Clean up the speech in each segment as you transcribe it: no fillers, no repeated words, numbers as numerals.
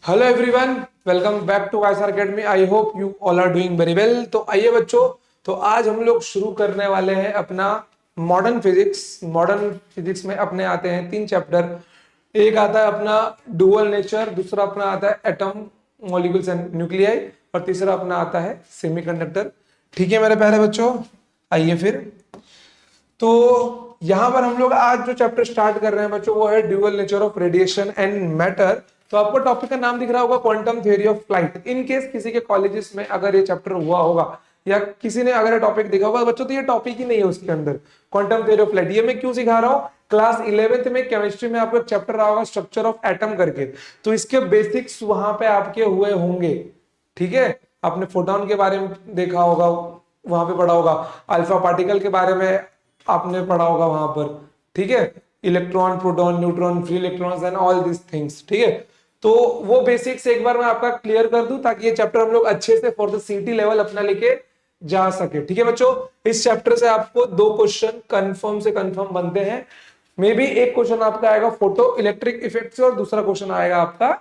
Hello everyone, welcome back to YSR academy. I hope you all are doing very well. तो आइए बच्चों, तो आज हम लोग शुरू करने वाले हैं अपना मॉडर्न फिजिक्स। मॉडर्न फिजिक्स में अपने आते हैं 3 चैप्टर। एक आता है अपना डुअल नेचर, दूसरा अपना आता है एटम, मॉलिक्यूल्स एंड न्यूक्लियाई, और तीसरा अपना आता है सेमीकंडक्टर। ठीक है मेरे प्यारे बच्चों, आइए फिर। तो यहां पर हम लोग आज जो चैप्टर स्टार्ट कर रहे हैं बच्चों, वो है dual nature of radiation and matter. तो आपको टॉपिक का नाम दिख रहा होगा quantum theory of flight. In case किसी के कॉलेजेस में अगर ये चैप्टर हुआ होगा या किसी ने अगर ये टॉपिक देखा होगा बच्चों, तो ये टॉपिक ही नहीं है उसके अंदर। क्वांटम थ्योरी ऑफ फ्लाइट ये मैं क्यों सिखा रहा हूँ, क्लास 11th में केमिस्ट्री में आपको एक चैप्टर रहा होगा स्ट्रक्चर ऑफ एटम करके, तो इसके बेसिक्स वहां पे आपके हुए होंगे। ठीक है, आपने फोटोन के बारे में देखा होगा, वहां पे पढ़ा होगा, अल्फा पार्टिकल के बारे में आपने पढ़ा होगा वहां पर। ठीक है, electron, proton, neutron, free electrons and all this things. ठीक है, तो वो बेसिक्स एक बार मैं आपका क्लियर कर दूं ताकि ये चैप्टर हम लोग अच्छे से फॉर द सीटी लेवल अपना लेके जा सके। ठीक है बच्चों, इस चैप्टर से आपको 2 क्वेश्चन कंफर्म से कंफर्म बनते हैं। मे बी एक क्वेश्चन आपका आएगा फोटो इलेक्ट्रिक इफेक्ट से और दूसरा क्वेश्चन आएगा आपका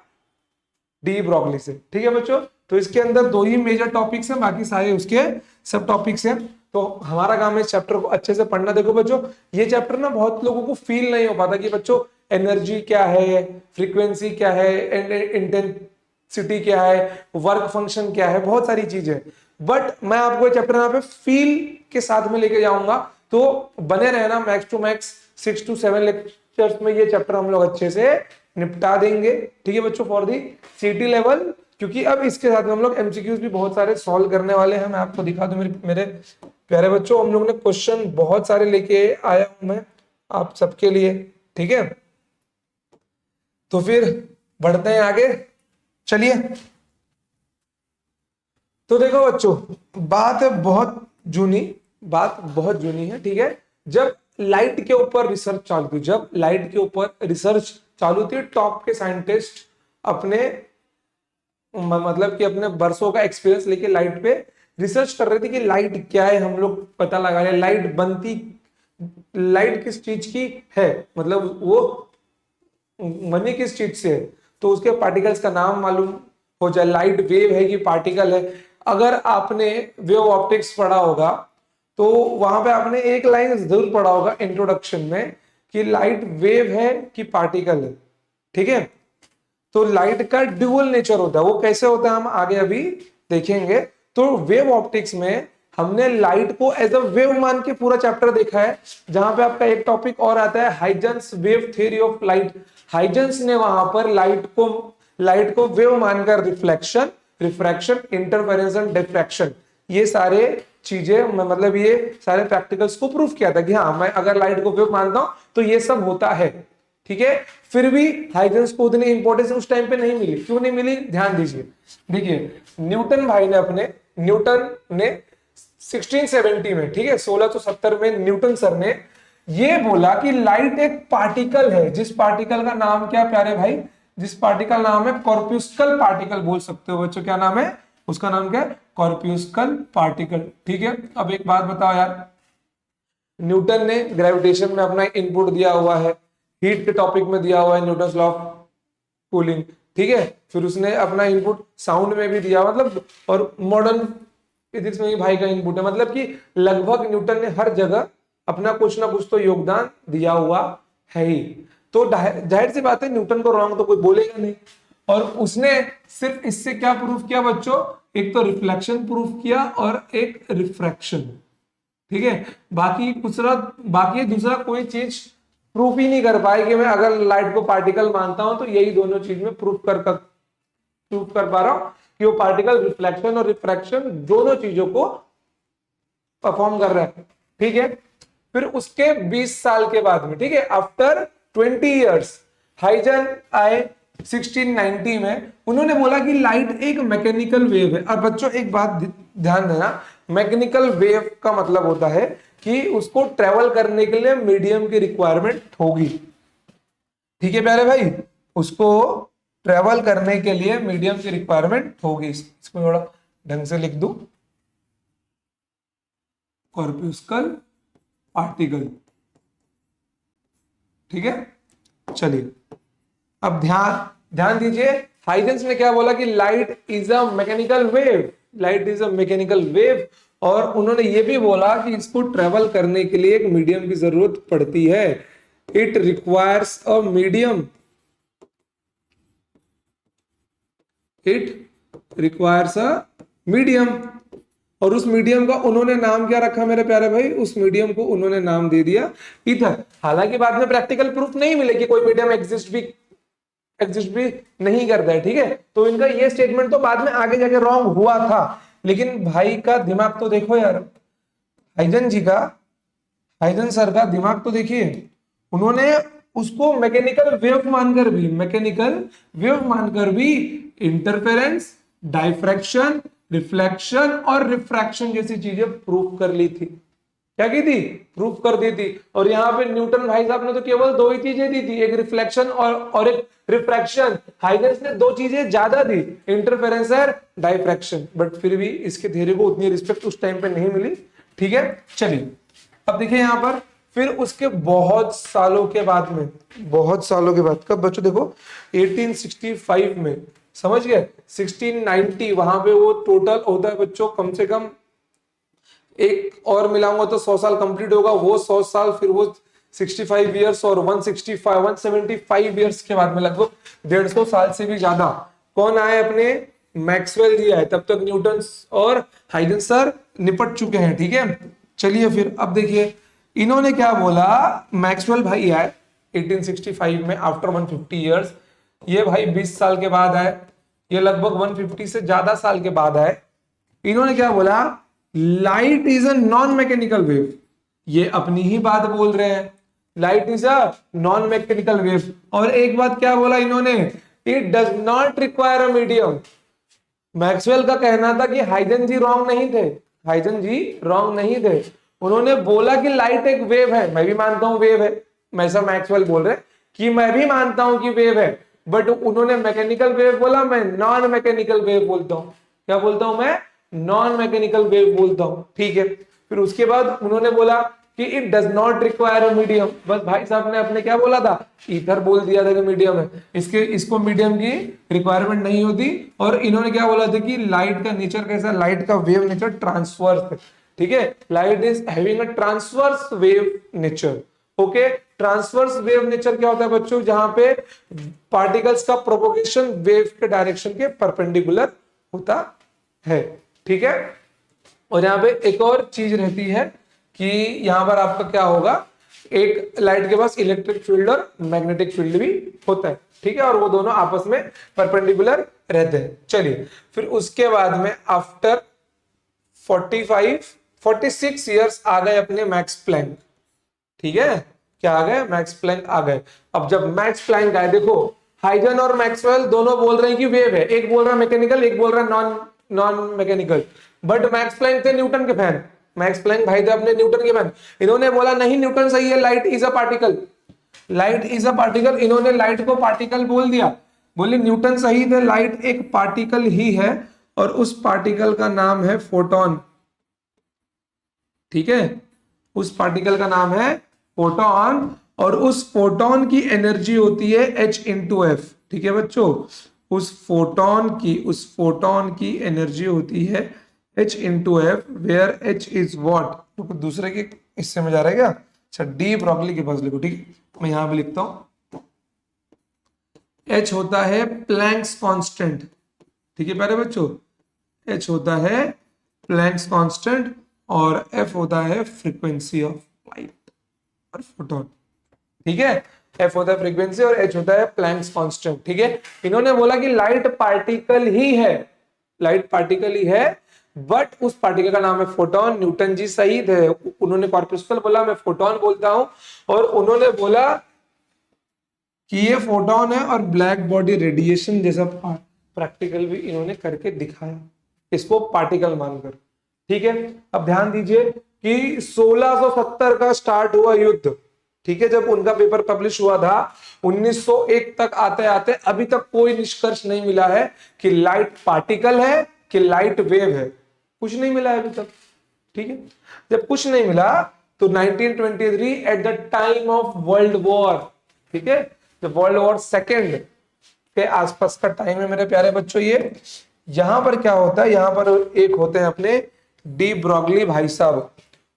डी ब्रॉगली से। ठीक है बच्चों, तो इसके अंदर 2 ही मेजर टॉपिक्स हैं, बाकी सारे उसके सब टॉपिक्स हैं। तो हमारा काम है इस चैप्टर को अच्छे से पढ़ना। देखो बच्चों, ये चैप्टर ना बहुत लोगों को फील नहीं हो पाता कि बच्चों एनर्जी क्या है, फ्रीक्वेंसी क्या है, इंटेंसिटी क्या है, वर्क फंक्शन क्या है, बहुत सारी चीजें। बट मैं आपको ये चैप्टर यहाँ पे फील के साथ में लेके जाऊंगा, तो बने रहना। Max to max 6 to 7 lectures में ये चैप्टर हम लोग अच्छे से निपटा देंगे। ठीक है बच्चों, फॉर दी सीटी लेवल, क्योंकि अब इसके साथ में हम लोग एमसीक्यूज भी बहुत सारे सॉल्व करने वाले हैं। मैं आपको दिखा दूं मेरे मेरे प्यारे बच्चों, हम लोग ने क्वेश्चन बहुत सारे लेके आया हूं मैं आप सबके लिए। ठीक है, तो फिर बढ़ते हैं आगे, चलिए। तो देखो बच्चों, बात है बहुत जूनी, बात बहुत जूनी है। ठीक है, जब लाइट के ऊपर रिसर्च चालू थी, जब लाइट के ऊपर रिसर्च चालू थी, टॉप के साइंटिस्ट अपने मतलब कि अपने बरसों का एक्सपीरियंस लेके लाइट पे रिसर्च कर रहे थे कि लाइट क्या है, हम लोग पता लगा रहे लाइट बनती, लाइट किस चीज की है, मतलब वो बनी किस चीज से है, तो उसके पार्टिकल्स का नाम मालूम हो जाए। लाइट वेव है कि पार्टिकल है। अगर आपने वेव ऑप्टिक्स पढ़ा होगा तो वहां पे आपने एक लाइन जरूर पढ़ा होगा इंट्रोडक्शन में कि लाइट वेव है कि पार्टिकल है। ठीक है, तो लाइट का ड्यूअल नेचर होता है। वो कैसे होता है हम आगे अभी देखेंगे। तो वेव ऑप्टिक्स में हमने लाइट को एज अ वेव मान के पूरा चैप्टर देखा है, जहां पे आपका एक टॉपिक और आता है Huygens wave theory of light. Huygens ने वहां पर लाइट को वेव मानकर reflection, refraction, interference and diffraction, ये सारे चीजें मतलब ये सारे प्रैक्टिकल्स को प्रूफ किया था कि हाँ, मैं अगर लाइट को वेव मानता हूं तो ये सब होता है। ठीक है, फिर भी हाइजेंस को उतनी इंपॉर्टेंस उस टाइम पे नहीं मिली। क्यों नहीं मिली, ध्यान दीजिए। देखिए, न्यूटन ने 1670 में, ठीक है, 1670 में न्यूटन सर ने ये बोला कि लाइट एक पार्टिकल है, जिस पार्टिकल का नाम क्या प्यारे भाई, जिस पार्टिकल नाम है कॉर्प्यूस्कल पार्टिकल। बोल सकते हो बच्चों, क्या नाम है उसका, नाम क्या है, कॉर्प्यूस्कल पार्टिकल। ठीक है, अब एक बात बताओ यार, न्यूटन ने ग्रेविटेशन में अपना इनपुट दिया हुआ है, हीट के टॉपिक में दिया हुआ है न्यूटन लॉ ऑफ कूलिंग। ठीक है, फिर उसने अपना इनपुट साउंड में भी दिया, मतलब, और मॉडर्न फिजिक्स में भी भाई का इनपुट है, मतलब कि लगभग न्यूटन ने हर जगह अपना कुछ ना कुछ तो योगदान दिया हुआ है ही। तो जाहिर सी बात है न्यूटन को रॉन्ग तो कोई बोलेगा नहीं। और उसने सिर्फ इससे क्या प्रूफ किया बच्चों, एक तो रिफ्लेक्शन प्रूफ किया और एक रिफ्रैक्शन। ठीक है, बाकी दूसरा कोई चीज प्रूफ ही नहीं कर पाए कि मैं अगर लाइट को पार्टिकल मानता हूं तो यही दोनों चीज में प्रूफ कर पा रहा हूं कि वो पार्टिकल रिफ्लेक्शन और रिफ्रैक्शन दोनों चीजों को परफॉर्म कर रहा है। ठीक है, फिर उसके 20 साल के बाद में, ठीक है, आफ्टर 20 इयर्स, हाइजन आए 1690 में। उन्होंने बोला कि लाइट एक मैकेनिकल वेव है। और बच्चों एक बात ध्यान देना, मैकेनिकल वेव का मतलब होता है कि उसको ट्रेवल करने के लिए मीडियम की रिक्वायरमेंट होगी। ठीक है प्यारे भाई, उसको ट्रेवल करने के लिए मीडियम की रिक्वायरमेंट होगी। इसको थोड़ा ढंग से लिख दूं, कॉर्प्यूस्कल पार्टिकल। ठीक है, चलिए अब ध्यान ध्यान दीजिए। हाइजेंस ने क्या बोला कि light is a mechanical wave, light is a mechanical wave, और उन्होंने ये भी बोला कि इसको ट्रेवल करने के लिए एक मीडियम की जरूरत पड़ती है, it requires a medium, it requires a medium. और उस मीडियम का उन्होंने नाम क्या रखा मेरे प्यारे भाई, उस मीडियम को उन्होंने नाम दे दिया ईथर। हालांकि बाद में प्रैक्टिकल प्रूफ नहीं मिले कि कोई मीडियम एग्जिस्ट भी नहीं करता है, ठीक है। तो इनका ये स्टेटमेंट तो बाद में आगे जाके रॉन्ग हुआ था, लेकिन भाई का दिमाग तो देखो यार, हाइजन जी का, हाइजन सर का दिमाग तो देखिए, उन्होंने उसको मैकेनिकल वेव मानकर भी इंटरफेरेंस, डाइफ्रैक्शन, रिफ्लेक्शन और रिफ्रैक्शन जैसी चीजें प्रूव कर ली थी। क्या की थी? प्रूव कर दी थी। और यहाँ पे न्यूटन भाई साहब ने तो केवल दो ही चीजें दी थी, एक रिफ्लेक्शन और एक रिफ्रैक्शन। हाइगन्स ने दो चीजें ज्यादा दी, इंटरफेरेंस और डाइफ्रैक्शन, बट फिर भी इसके थ्योरी को उतनी रिस्पेक्ट उस टाइम पे नहीं मिली, ठीक है। चलिए अब देखिए यहाँ पर, फिर उसके बहुत सालों के बाद में, बहुत सालों के बाद, कब बच्चों देखो 1865 में, समझ गए, 1690 वहां पे वो टोटल होता है बच्चों, कम से कम एक और मिलाऊंगा तो 100 साल कंप्लीट होगा, वो 100 साल, फिर वो 65 इयर्स और 175 इयर्स के बाद में लगभग 150 साल से भी ज्यादा कौन आए अपने, मैक्सवेल जी आए। तब तक न्यूटन और हाइडन सर निपट चुके हैं, ठीक है। चलिए फिर अब देखिए इन्होंने क्या बोला, मैक्सवेल भाई आए 1865 में आफ्टर 150 इयर्स, ये भाई 20 साल के बाद आए, ये लगभग 150 से ज्यादा साल के बाद आए। इन्होंने क्या बोला, light is a non mechanical wave, ये अपनी ही बात बोल रहे हैं, light is a non mechanical wave. और एक बात क्या बोला इन्होंने, it does not require a medium. Maxwell का कहना था कि हाइजन जी रॉन्ग नहीं थे, हाइजन जी रॉन्ग नहीं थे, उन्होंने बोला कि लाइट एक वेव है, मैं भी मानता हूं वेव है, ऐसा मैक्सवेल बोल रहे कि मैं भी मानता हूं कि वेव है, बट उन्होंने मैकेनिकल वेव बोला, मैं नॉन मैकेनिकल वेव बोलता हूं। क्या बोलता हूं मैं? नॉन मैकेनिकल वेव बोलता हूं, ठीक है। फिर उसके बाद उन्होंने बोला कि it does not require a medium, बस भाई साहब ने अपने क्या बोला था, ईथर बोल दिया था कि मीडियम है, इसको मीडियम की रिक्वायरमेंट नहीं होती। और इन्होंने क्या बोला था कि लाइट का नेचर कैसा, लाइट का वेव नेचर ट्रांसवर्स, ठीक है, light is having a transverse wave nature. Okay, transverse wave nature क्या होता है बच्चों, जहां पे पार्टिकल्स का प्रोपोगेशन वेव के डायरेक्शन के परपेंडिकुलर होता है, ठीक है। और यहाँ पे एक और चीज रहती है कि यहाँ पर आपका क्या होगा, एक लाइट के पास इलेक्ट्रिक फील्ड और मैग्नेटिक फील्ड भी होता है, ठीक है, और वो दोनों आपस में परपेंडिकुलर रहते हैं। चलिए फिर उसके बाद में आफ्टर 46 ईयर्स आ गए अपने मैक्स प्लैंक, ठीक है, क्या आ गए, मैक्स प्लैंक आ गए। अब जब मैक्स प्लैंक आए, देखो हाइजन और मैक्सवेल दोनों बोल रहे हैं कि वेव है, एक बोल रहा है मैकेनिकल, एक बोल रहा है non non mechanical, but Max Planck थे न्यूटन के फैन, मैक्स प्लैंक भाई थे अपने न्यूटन के फैन, इन्होंने बोला नहीं न्यूटन सही है, light is a particle, light is a particle, इन्होंने लाइट को पार्टिकल बोल दिया, बोले न्यूटन सही थे, लाइट एक पार्टिकल ही है और उस पार्टिकल का नाम है फोटोन, ठीक है, उस पार्टिकल का नाम है फोटोन, और उस फोटोन की एनर्जी होती है H इंटू एफ, ठीक है बच्चों, उस फोटोन की एनर्जी होती है H into F, where H is what, तो कुछ दूसरे के हिस्से में जा रहा है क्या, अच्छा डी ब्रोगली के पास लिखो, ठीक है, मैं यहां पे लिखता हूं, H होता है प्लैंक्स कांस्टेंट, ठीक है प्यारे बच्चों, H होता है प्लैंक्स कांस्टेंट, और F होता है फ्रीक्वेंसी ऑफ लाइट और फोटोन, ठीक है, F होता है फ्रीक्वेंसी और H होता है प्लैंक्स कांस्टेंट, ठीक है। इन्होंने बोला कि लाइट पार्टिकल ही है, लाइट पार्टिकल ही है, बट उस पार्टिकल का नाम है फोटोन, न्यूटन जी सही थे, उन्होंने कॉर्पस्कल बोला, मैं फोटोन बोलता हूं, और उन्होंने बोला कि ये फोटोन है और ब्लैक बॉडी रेडिएशन जैसा प्रैक्टिकल भी इन्होंने करके दिखाया, इसको पार्टिकल मानकर, ठीक है। अब ध्यान दीजिए कि 1670 का स्टार्ट हुआ युद्ध, ठीक है, जब उनका पेपर पब्लिश हुआ था, 1901 तक आते आते अभी तक कोई निष्कर्ष नहीं मिला है कि लाइट पार्टिकल है कि लाइट वेव है, कुछ नहीं मिला है अभी तक, ठीक है। जब कुछ नहीं मिला तो 1923 at the time of world war, ठीक है, जब वर्ल्ड वॉर सेकेंड के आसपास का टाइम है मेरे प्यारे बच्चों। ये यहाँ पर क्या होता है, यहाँ पर एक होते हैं अपने डी ब्रॉगली भाई साहब।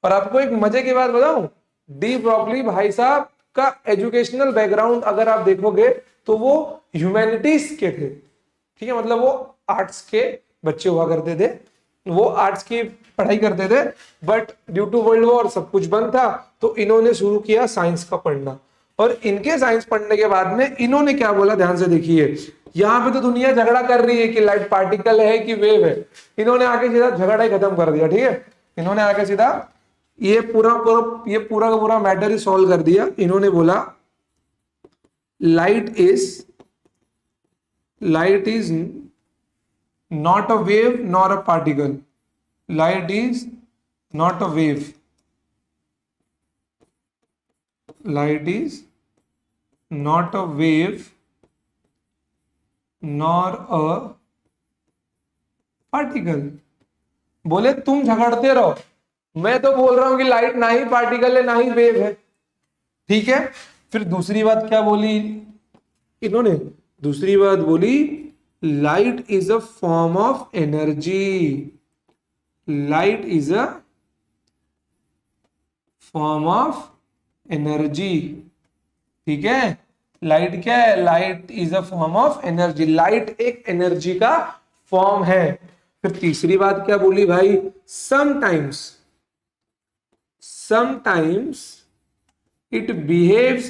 और आपको एक मजे की बात बताऊं, डी ब्रॉगली भाई साहब का एजुकेशनल बैकग्राउंड अगर आप देखोगे तो वो ह्यूमैनिटीज के थे, ठीक है, मतलब वो आर्ट्स के बच्चे हुआ करते थे, वो आर्ट्स की पढ़ाई करते थे, but due to world war सब कुछ बंद था, तो इन्होंने शुरू किया साइंस का पढ़ना। और इनके साइंस पढ़ने के बाद में इन्होंने क्या बोला, ध्यान से देखिए, यहाँ पे तो दुनिया झगड़ा कर रही है कि लाइट पार्टिकल है कि वेव है, इन्होंने आके सीधा झगड़ा ही खत्म कर दिया, ठीक है, इन्होंने आके सीधा ये पूरा का पूरा मैटर ही सॉल्व कर दिया। इन्होंने बोला light is not a wave nor a particle. Light is not a wave. Light is not a wave nor a particle. बोले तुम झगड़ते रहो, मैं तो बोल रहा हूं कि लाइट ना ही पार्टिकल है ना ही वेव है, ठीक है। फिर दूसरी बात क्या बोली इन्होंने, दूसरी बात बोली light is a form of energy. Light is a form of energy, ठीक है। लाइट क्या है, light is a form of energy, light एक एनर्जी का फॉर्म है। फिर तीसरी बात क्या बोली भाई, sometimes it behaves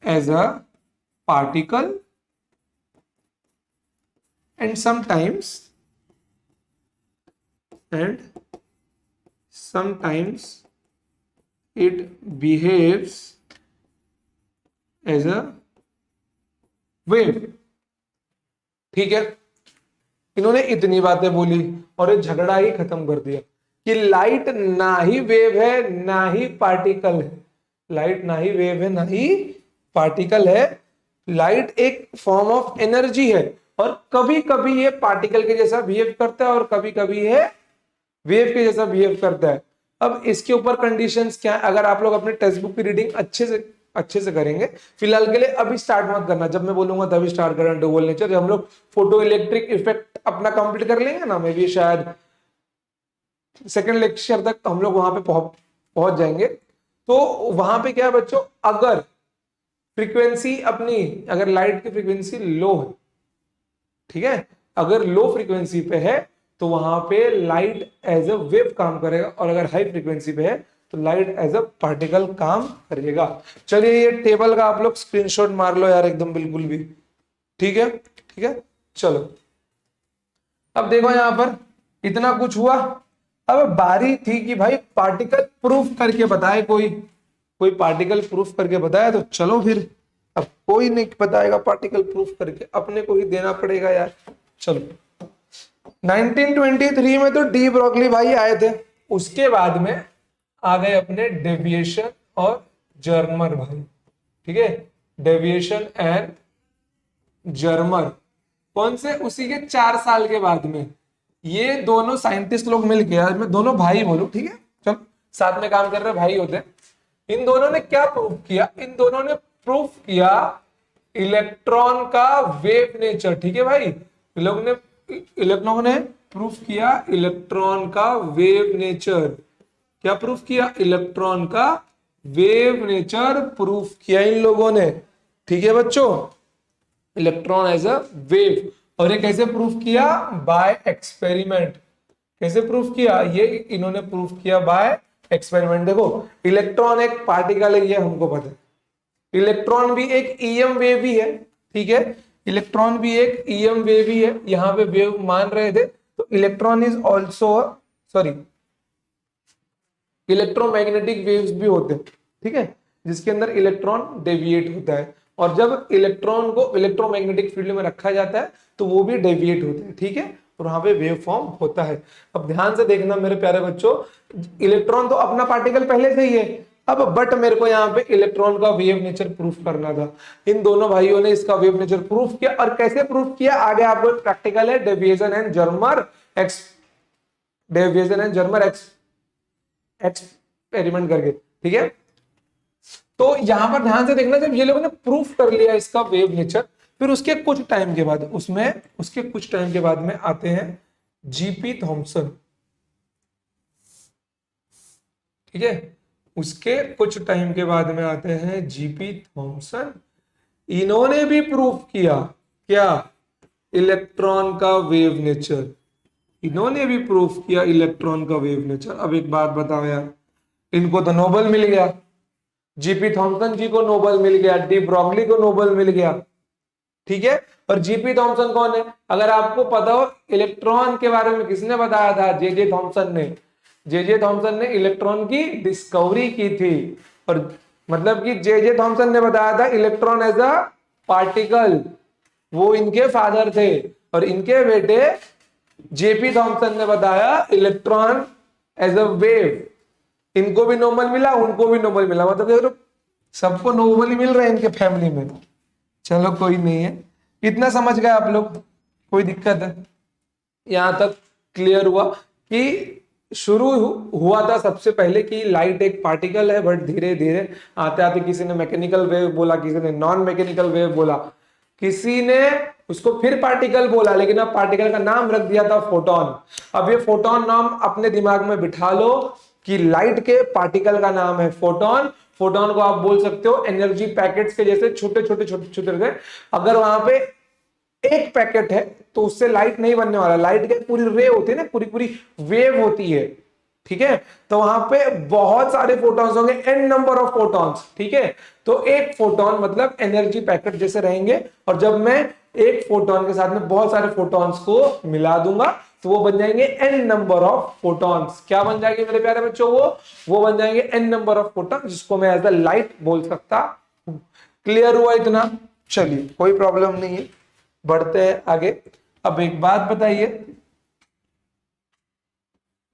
as a particle and sometimes it behaves as a wave, ठीक है। इन्होंने इतनी बातें बोली और ये झगड़ा ही खत्म कर दिया कि लाइट ना ही वेव है ना ही पार्टिकल है, लाइट ना ही वेव है ना ही पार्टिकल है, लाइट एक फॉर्म ऑफ एनर्जी है और कभी कभी ये पार्टिकल के जैसा बिहेव करता है और कभी कभी ये वेव के जैसा बिहेव करता है। अब इसके ऊपर कंडीशंस क्या है, अगर आप लोग अपने टेक्स्ट बुक की रीडिंग अच्छे से करेंगे, फिलहाल के लिए अभी स्टार्ट मत करना, जब मैं बोलूंगा तभी स्टार्ट करना डुअल नेचर। जब हम लोग फोटो इलेक्ट्रिक इफेक्ट अपना कंप्लीट कर लेंगे ना, मे भी शायद सेकंड लेक्चर तक हम लोग वहां पे पहुंच जाएंगे। तो वहां पे क्या है बच्चों, अगर फ्रीक्वेंसी अपनी, अगर लाइट की फ्रीक्वेंसी लो है, ठीक है, अगर लो फ्रीक्वेंसी पे है तो वहां पे लाइट एज अ वेव काम करेगा, और अगर हाई फ्रीक्वेंसी पे है तो लाइट एज अ पार्टिकल काम करेगा। चलिए ये टेबल का आप लोग स्क्रीनशॉट मार लो यार, एकदम बिल्कुल भी, ठीक है, ठीक है। चलो अब देखो यहां पर इतना कुछ हुआ, अब बारी थी कि भाई पार्टिकल प्रूफ करके बताए, कोई पार्टिकल प्रूफ करके बताया, तो चलो फिर, अब कोई नहीं बताएगा पार्टिकल प्रूफ करके, अपने को ही देना पड़ेगा यार। चलो 1923 में तो डी ब्रॉगली भाई आए थे, उसके बाद में आ गए अपने डेविएशन और जर्मर भाई, ठीक है, डेविएशन एंड जर्मर, कौन से, उसी के 4 साल के बाद में ये दोनों साइंटिस्ट लोग मिलके, आज मैं दोनों भाई बोलूं, ठीक है, चल साथ में काम कर रहे भाई होते हैं, इन दोनों ने क्या प्रूफ किया, इन दोनों ने प्रूफ किया इलेक्ट्रॉन का वेव नेचर, ठीक है भाई, इलेक्ट्रॉन ने प्रूफ किया इलेक्ट्रॉन का वेव नेचर, क्या प्रूफ किया, इलेक्ट्रॉन का वेव नेचर प्रूफ किया इन लोगों ने, ठीक है बच्चों, इलेक्ट्रॉन एज अ वेव। और ये कैसे प्रूफ किया, बाय एक्सपेरिमेंट, कैसे प्रूफ किया, ये इन्होंने प्रूफ किया बाय एक्सपेरिमेंट। देखो इलेक्ट्रॉन एक पार्टिकल है, ये हमको पता है, इलेक्ट्रॉन भी एक ईएम वेव ही है, ठीक है, इलेक्ट्रॉन भी एक ईएम वेव ही है, यहां पे वेव मान रहे थे, तो electron is also electromagnetic waves भी होते हैं, ठीक है, जिसके अंदर इलेक्ट्रॉन डेविएट होता है, और जब इलेक्ट्रॉन को इलेक्ट्रोमैग्नेटिक फील्ड में रखा जाता है तो वो भी डेविएट होते हैं, ठीक है, और वहां पे वेव फॉर्म होता है। अब ध्यान से देखना मेरे प्यारे बच्चों, इलेक्ट्रॉन तो अपना पार्टिकल पहले से ही है, अब बट मेरे को यहाँ पे इलेक्ट्रॉन का वेव नेचर प्रूफ करना था, इन दोनों भाइयों ने इसका वेव नेचर प्रूफ किया, और कैसे प्रूफ किया आगे आपको प्रैक्टिकल है, डेविएशन एंड जर्मर एक्सपेरिमेंट करके, ठीक है। तो यहां पर ध्यान से देखना, जब ये लोगों ने प्रूफ कर लिया इसका वेव नेचर, फिर उसके कुछ टाइम के बाद में आते हैं जीपी थॉमसन। ठीक है, उसके कुछ टाइम के बाद में आते हैं जीपी थॉमसन। इन्होंने भी प्रूफ किया क्या, इलेक्ट्रॉन का वेव नेचर। इन्होंने भी प्रूफ किया इलेक्ट्रॉन का वेव नेचर। अब एक बात बताओ यार, इनको तो नोबेल मिल गया, जीपी थॉमसन जी को नोबेल मिल गया, डी ब्रॉगली को नोबेल मिल गया। ठीक है, और जीपी थॉमसन कौन है? अगर आपको पता हो इलेक्ट्रॉन के बारे में किसने बताया था, जे थॉमसन ने। जे थॉमसन ने इलेक्ट्रॉन की डिस्कवरी की थी, और मतलब कि जे थॉमसन ने बताया था इलेक्ट्रॉन एज अ पार्टिकल, वो इनके फादर थे। और इनके बेटे जेपी थॉमसन ने बताया इलेक्ट्रॉन एज अ वेव। इनको भी नोबेल मिला, उनको भी नोबेल मिला, मतलब सबको नोबेल ही मिल रहा है इनके फैमिली में। चलो कोई नहीं है, इतना समझ गए आप लोग, कोई दिक्कत है? यहां तक क्लियर हुआ कि शुरू हुआ था सबसे पहले कि लाइट एक पार्टिकल है, बट धीरे धीरे आते आते किसी ने मैकेनिकल वेव बोला, किसी ने नॉन मैकेनिकल वेव बोला, किसी ने उसको फिर पार्टिकल बोला, लेकिन अब पार्टिकल का नाम रख दिया था फोटोन। अब ये फोटोन नाम अपने दिमाग में बिठा लो कि लाइट के पार्टिकल का नाम है फोटोन। फोटोन को आप बोल सकते हो एनर्जी पैकेट्स के जैसे छोटे छोटे छोटे छोटे। अगर वहां पे एक पैकेट है तो उससे लाइट नहीं बनने वाला, लाइट की पूरी रे होती है ना, पूरी पूरी वेव होती है। ठीक है, तो वहां पे बहुत सारे फोटॉन्स होंगे, एन नंबर ऑफ फोटॉन्स। ठीक है, तो एक फोटोन मतलब एनर्जी पैकेट जैसे रहेंगे, और जब मैं एक फोटोन के साथ में बहुत सारे फोटॉन्स को मिला दूंगा तो वो बन जाएंगे एन नंबर ऑफ फोटॉन्स। क्या बन जाएंगे मेरे प्यारे बच्चों? वो बन जाएंगे एन नंबर ऑफ फोटॉन, जिसको मैं एज अ लाइट बोल सकता हूं। क्लियर हुआ इतना? चलिए कोई प्रॉब्लम नहीं है, बढ़ते हैं आगे। अब एक बात बताइए,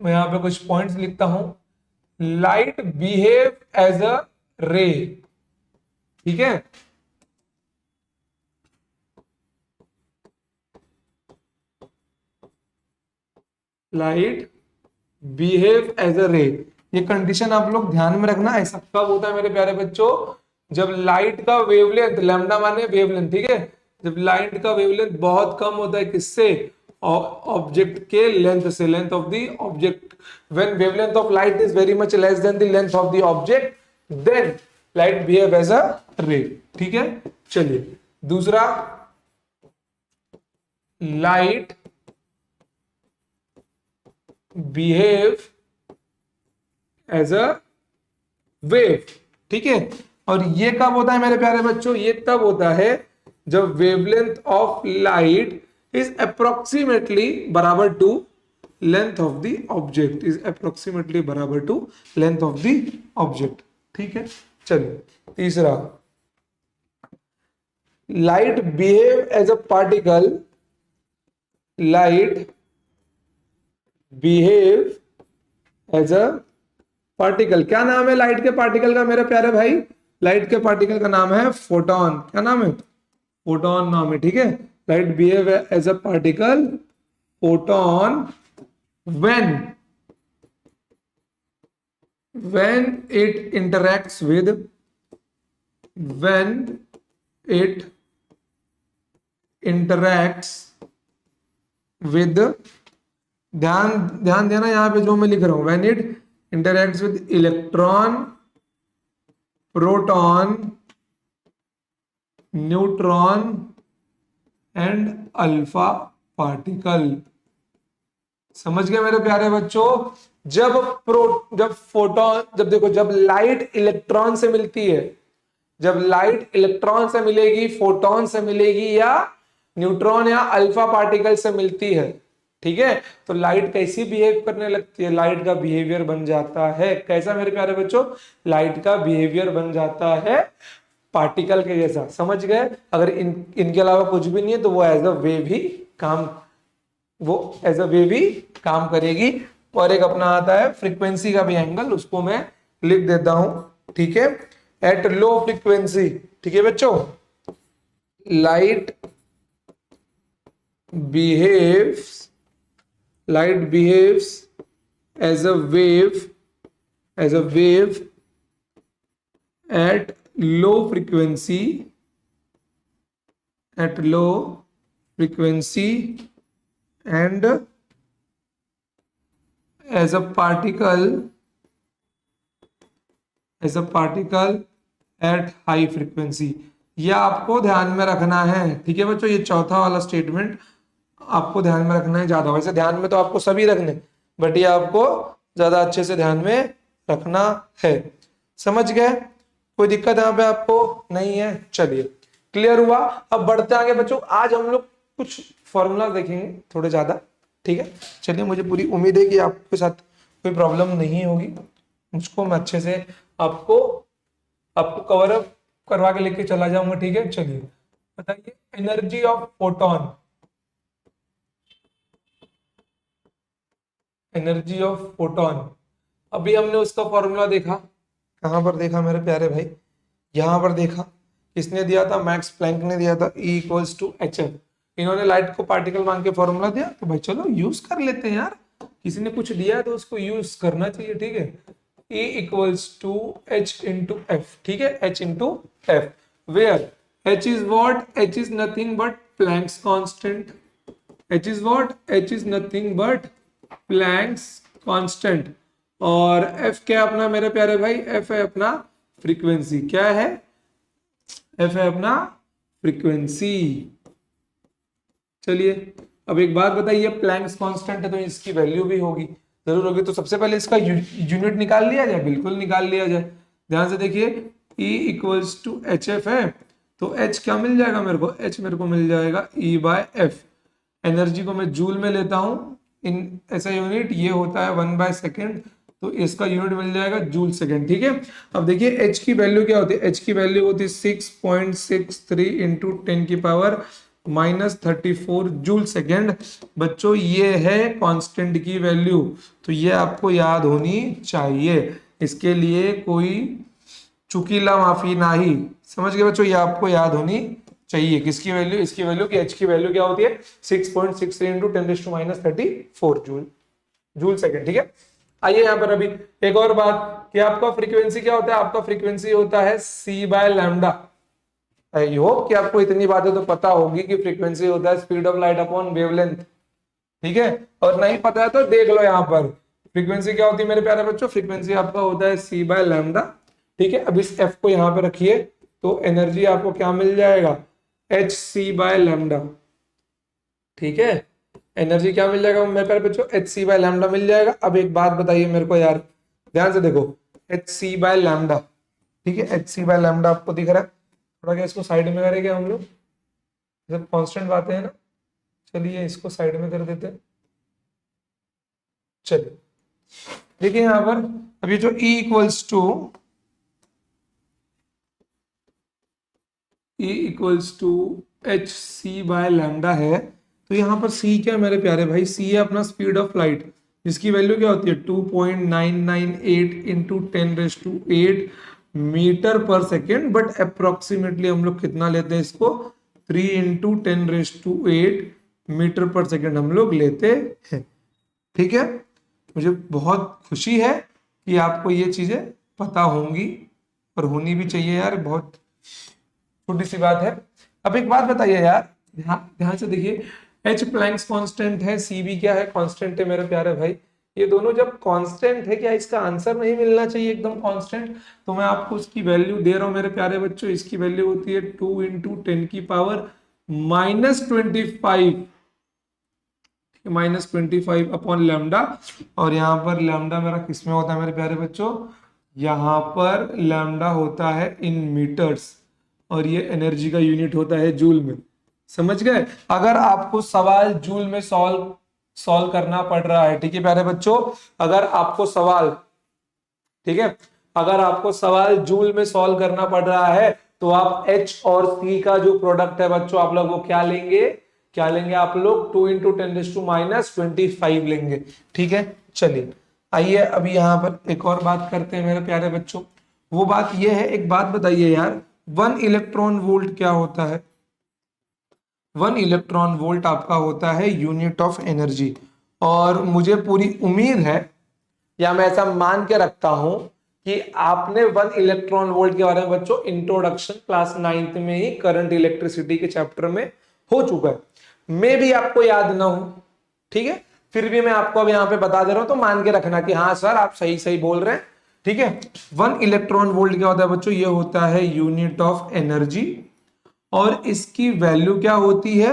मैं यहां पे कुछ पॉइंट्स लिखता हूं। Light behave as a ray. ठीक है, लाइट बिहेव एज अ रे, ये कंडीशन आप लोग ध्यान में रखना। ऐसा कब होता है मेरे प्यारे बच्चों? जब लाइट का वेवलेंथ, लैम्डा माने वेवलेंथ, ठीक है, जब लाइट का वेवलेंथ बहुत कम होता है, किससे? ऑब्जेक्ट के लेंथ से, length of the object. When wavelength of light is very much less than the length of the object, then light behave as a ray. ठीक है, चलिए दूसरा, light behave as a wave. ठीक है, और ये कब होता है मेरे प्यारे बच्चों? ये तब होता है जब wavelength of light is approximately बराबर to length of the object, is approximately बराबर to length of the object. ठीक है, चलिए तीसरा, light behave as a particle. Light behave as a particle. क्या नाम है लाइट के पार्टिकल का मेरे प्यारे भाई? लाइट के पार्टिकल का नाम है फोटोन। क्या नाम है? फोटोन नाम है। ठीक है, light behave as a particle photon when it interacts with, when it interacts with, ध्यान ध्यान देना यहां पे जो मैं लिख रहा हूं, when it interacts with electron, proton, neutron and alpha particle. समझ गए मेरे प्यारे बच्चों? जब फोटोन, जब देखो, जब लाइट इलेक्ट्रॉन से मिलती है, जब लाइट इलेक्ट्रॉन से मिलेगी, फोटोन से मिलेगी, या न्यूट्रॉन या अल्फा पार्टिकल से मिलती है, ठीक है, तो लाइट कैसी बिहेव करने लगती है? लाइट का बिहेवियर बन जाता है कैसा मेरे प्यारे बच्चों? लाइट का बिहेवियर बन जाता है पार्टिकल के जैसा। समझ गए? अगर इनके अलावा कुछ भी नहीं है तो वो एज अ वेव ही काम, वो एज अ वेव ही काम करेगी। और एक अपना आता है फ्रीक्वेंसी का भी एंगल, उसको मैं लिख देता हूं। ठीक है, एट लो फ्रीक्वेंसी। ठीक है बच्चों, light behaves, light behaves as a wave, as a wave at low frequency, at low frequency and as a particle, as a particle at high frequency. यह आपको ध्यान में रखना है, ठीक है बच्चों। ये चौथा वाला स्टेटमेंट आपको ध्यान में रखना है ज्यादा। वैसे ध्यान में तो आपको सभी रखने, बट ये आपको ज्यादा अच्छे से ध्यान में रखना है। समझ गए? कोई दिक्कत यहाँ पे आपको नहीं है? चलिए, क्लियर हुआ। अब बढ़ते आगे बच्चों। आज हम लोग कुछ फॉर्मूला देखेंगे थोड़े ज्यादा, ठीक है। चलिए, मुझे पूरी उम्मीद है कि आपके साथ कोई प्रॉब्लम नहीं होगी। मुझको मैं अच्छे से आपको आपको कवर अप करवा के लेके चला जाऊंगा, ठीक है। चलिए बताइए, energy of photon, energy of photon. अभी हमने उसका फॉर्मूला देखा, कहां पर देखा मेरे प्यारे भाई? यहां पर देखा। किसने दिया था? मैक्स प्लैंक ने दिया था, E equals to H F. इन्होंने लाइट को पार्टिकल मांग के फॉर्मूला दिया, तो भाई चलो यूज कर लेते हैं यार। किसी ने कुछ दिया है तो उसको यूज करना चाहिए, ठीक है। E equals to H into F, ठीक है, H into F, where H is what? H is nothing but Planck's constant. H is what? H is nothing but Planck's constant. और एफ क्या अपना मेरे प्यारे भाई? एफ है अपना फ्रीक्वेंसी। क्या है? एफ है अपना फ्रीक्वेंसी। चलिए, अब एक बात बताइए, प्लैंक्स कांस्टेंट है तो इसकी वैल्यू भी होगी, जरूर होगी। तो सबसे पहले इसका यूनिट निकाल लिया जाए, बिल्कुल निकाल लिया जाए। ध्यान से देखिए, E equals to H F है, तो H क्या मिल जाएगा मेरे को? H मेरे को मिल जाएगा E बाय एफ। एनर्जी को मैं जूल में लेता हूं इन ऐसा यूनिट, ये होता है 1/सेकेंड, तो इसका यूनिट मिल जाएगा जूल सेकेंड, ठीक है। अब देखिए H की वैल्यू क्या होती है? H की वैल्यू होती है 6.63 इंटू 10 की पावर -34 जूल सेकेंड। बच्चों ये है कांस्टेंट की वैल्यू, तो ये आपको याद होनी चाहिए। इसके लिए कोई चुकीला माफी नाही। समझ गए बच्चों? ये आपको याद होनी चाहिए। किसकी वैल्यू? इसकी वैल्यू की H की वैल्यू क्या होती है? 6.63 इंटू 10⁻34 जूल, जूल सेकेंड, ठीक है। आइए यहाँ पर अभी एक और बात कि आपका फ्रीक्वेंसी क्या होता है? आपका फ्रीक्वेंसी होता है C by lambda. I hope कि आपको इतनी बातें तो पता होगी कि फ्रीक्वेंसी होता है speed of light upon wavelength, ठीक है। और नहीं पता है तो देख लो यहाँ पर, फ्रीक्वेंसी क्या होती है मेरे प्यारे बच्चों? फ्रीक्वेंसी आपका होता है C बाय लैम्डा, ठीक है। अब इस F को यहाँ पे रखिए, तो एनर्जी आपको क्या मिल जाएगा? एच सी बाय लैम्डा, ठीक है। एनर्जी क्या मिल जाएगा मेरे प्यारे बच्चों? एच सी बाय लैम्डा मिल जाएगा। अब एक बात बताइए मेरे को यार, ध्यान से देखो, एच सी बाय लैम्डा, ठीक है। एच सी बाय लैम्डा आपको दिख रहा है? थोड़ा क्या इसको साइड में करेंगे हम लोग, जब कांस्टेंट बातें हैं ना। चलिए इसको साइड में कर देते हैं। चलिए देखिए यहाँ पर, अभी जो E equals to H C by lambda है, तो यहाँ पर C क्या है मेरे प्यारे भाई? C है अपना स्पीड ऑफ लाइट, जिसकी वैल्यू क्या होती है? 2.998 इंटू 10⁸8 मीटर पर सेकेंड। बट अप्रोक्सीमेटली हम लोग कितना लेते हैं इसको? 3 इंटू 10⁸8 मीटर पर सेकेंड हम लोग लेते हैं, ठीक है। मुझे बहुत खुशी है कि आपको ये चीजें पता होंगी और होनी भी चाहिए यार, बहुत छोटी सी बात है। अब एक बात बताइए यार, ध्यान ध्यान से देखिए, H प्लैंक्स कांस्टेंट है, C भी क्या है? कांस्टेंट है मेरे प्यारे भाई। ये दोनों जब कांस्टेंट है, क्या इसका आंसर नहीं मिलना चाहिए एकदम कांस्टेंट? तो मैं आपको उसकी वैल्यू दे रहा हूं मेरे प्यारे बच्चों। इसकी वैल्यू होती है 2 इंटू 10 की पावर -25, -25 अपॉन लैम्डा। और यहाँ पर लैम्डा मेरा किसमें होता है मेरे प्यारे बच्चों? यहाँ पर लैम्डा होता है इन मीटर्स, और ये एनर्जी का यूनिट होता है जूल में। समझ गए? अगर आपको सवाल जूल में सॉल्व सॉल्व करना पड़ रहा है, ठीक है प्यारे बच्चों, अगर आपको सवाल, ठीक है, अगर आपको सवाल जूल में सॉल्व करना पड़ रहा है, तो आप H और C का जो प्रोडक्ट है बच्चों, आप लोग वो क्या लेंगे? क्या लेंगे आप लोग? 2 इंटू 10⁻25 लेंगे, ठीक है। चलिए आइए अभी यहाँ पर एक और बात करते हैं मेरे प्यारे बच्चों। वो बात ये है, एक बात बताइए यार, 1 इलेक्ट्रॉन वोल्ट क्या होता है? 1 इलेक्ट्रॉन वोल्ट आपका होता है यूनिट ऑफ एनर्जी। और मुझे पूरी उम्मीद है, या मैं ऐसा मान के रखता हूं कि आपने 1 इलेक्ट्रॉन वोल्ट के बारे में बच्चों इंट्रोडक्शन क्लास 9th में ही करंट इलेक्ट्रिसिटी के चैप्टर में हो चुका है, मे भी आपको याद ना हो, ठीक है, फिर भी मैं आपको अब यहां पे बता दे रहा हूं, तो मान के रखना कि हाँ सर आप सही सही बोल रहे हैं, ठीक है। 1 इलेक्ट्रॉन वोल्ट क्या होता है बच्चों, ये होता है यूनिट ऑफ एनर्जी, और इसकी वैल्यू क्या होती है,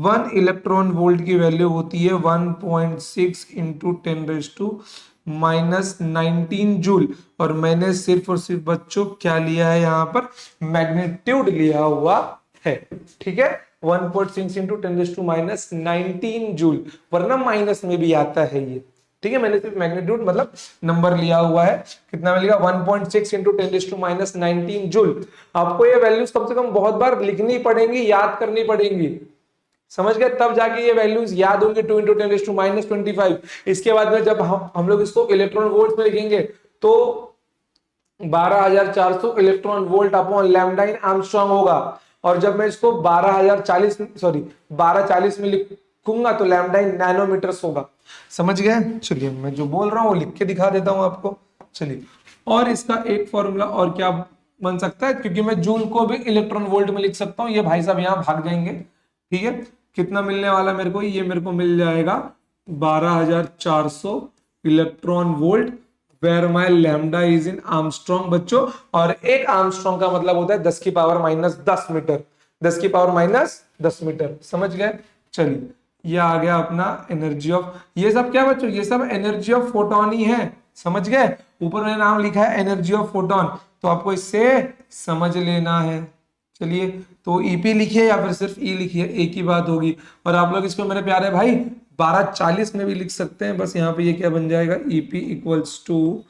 1 इलेक्ट्रॉन वोल्ट की वैल्यू होती है 1.6 इंटू 10⁻⁻19 जूल। और मैंने सिर्फ और सिर्फ बच्चों क्या लिया है यहाँ पर, मैग्नीट्यूड लिया हुआ है, ठीक है, 1.6 इंटू 10⁻⁻19 जूल, वरना माइनस में भी आता है ये, ठीक है। मैंने सिर्फ मैग्नीट्यूड मतलब नंबर लिया हुआ है, कितना मिलेगा 1.6 इंटू 10⁻⁻19 जूल। आपको ये वैल्यूज कम से कम बहुत बार लिखनी पड़ेंगी, याद करनी पड़ेंगी, समझ गए, तब जाके ये वैल्यूज याद होंगे। 2 इंटू 10⁻⁻25। इसके बाद में जब हम लोग इसको इलेक्ट्रॉन वोल्ट में लिखेंगे तो 12,400 इलेक्ट्रॉन वोल्ट अपॉन लैम्डा इन आर्मस्ट्रांग होगा। और जब मैं इसको 1240 में लिखूंगा तो लैम्डा इन नैनोमीटर्स होगा, समझ गए। चलिए मैं जो बोल रहा हूँ वो लिख के दिखा देता हूं आपको। चलिए, और इसका एक फॉर्मूला और क्या बन सकता है, क्योंकि मैं जूल को भी इलेक्ट्रॉन वोल्ट में लिख सकता हूँ, ये भाई साहब यहाँ भाग जाएंगे, ठीक है। कितना मिलने वाला मेरे को, ये मेरे को मिल जाएगा 12,400 electron volt, where my lambda is in Armstrong बच्चों। और एक आर्मस्ट्रांग का मतलब होता है 10⁻⁻10 मीटर, 10⁻⁻10 मीटर, समझ गए। चलिए, ये आ गया अपना एनर्जी ऑफ, ये सब क्या बच्चों, ये सब एनर्जी ऑफ फोटोन ही है, समझ गए। ऊपर मैंने नाम लिखा है एनर्जी ऑफ फोटोन, तो आपको इससे समझ लेना है। चलिए, तो ईपी लिखिए या फिर सिर्फ ई लिखिए, एक ही बात होगी। और आप लोग इसको मेरे प्यारे भाई 1240 में भी लिख सकते हैं, बस यहाँ पे ये क्या बन जाएगा, EP equals to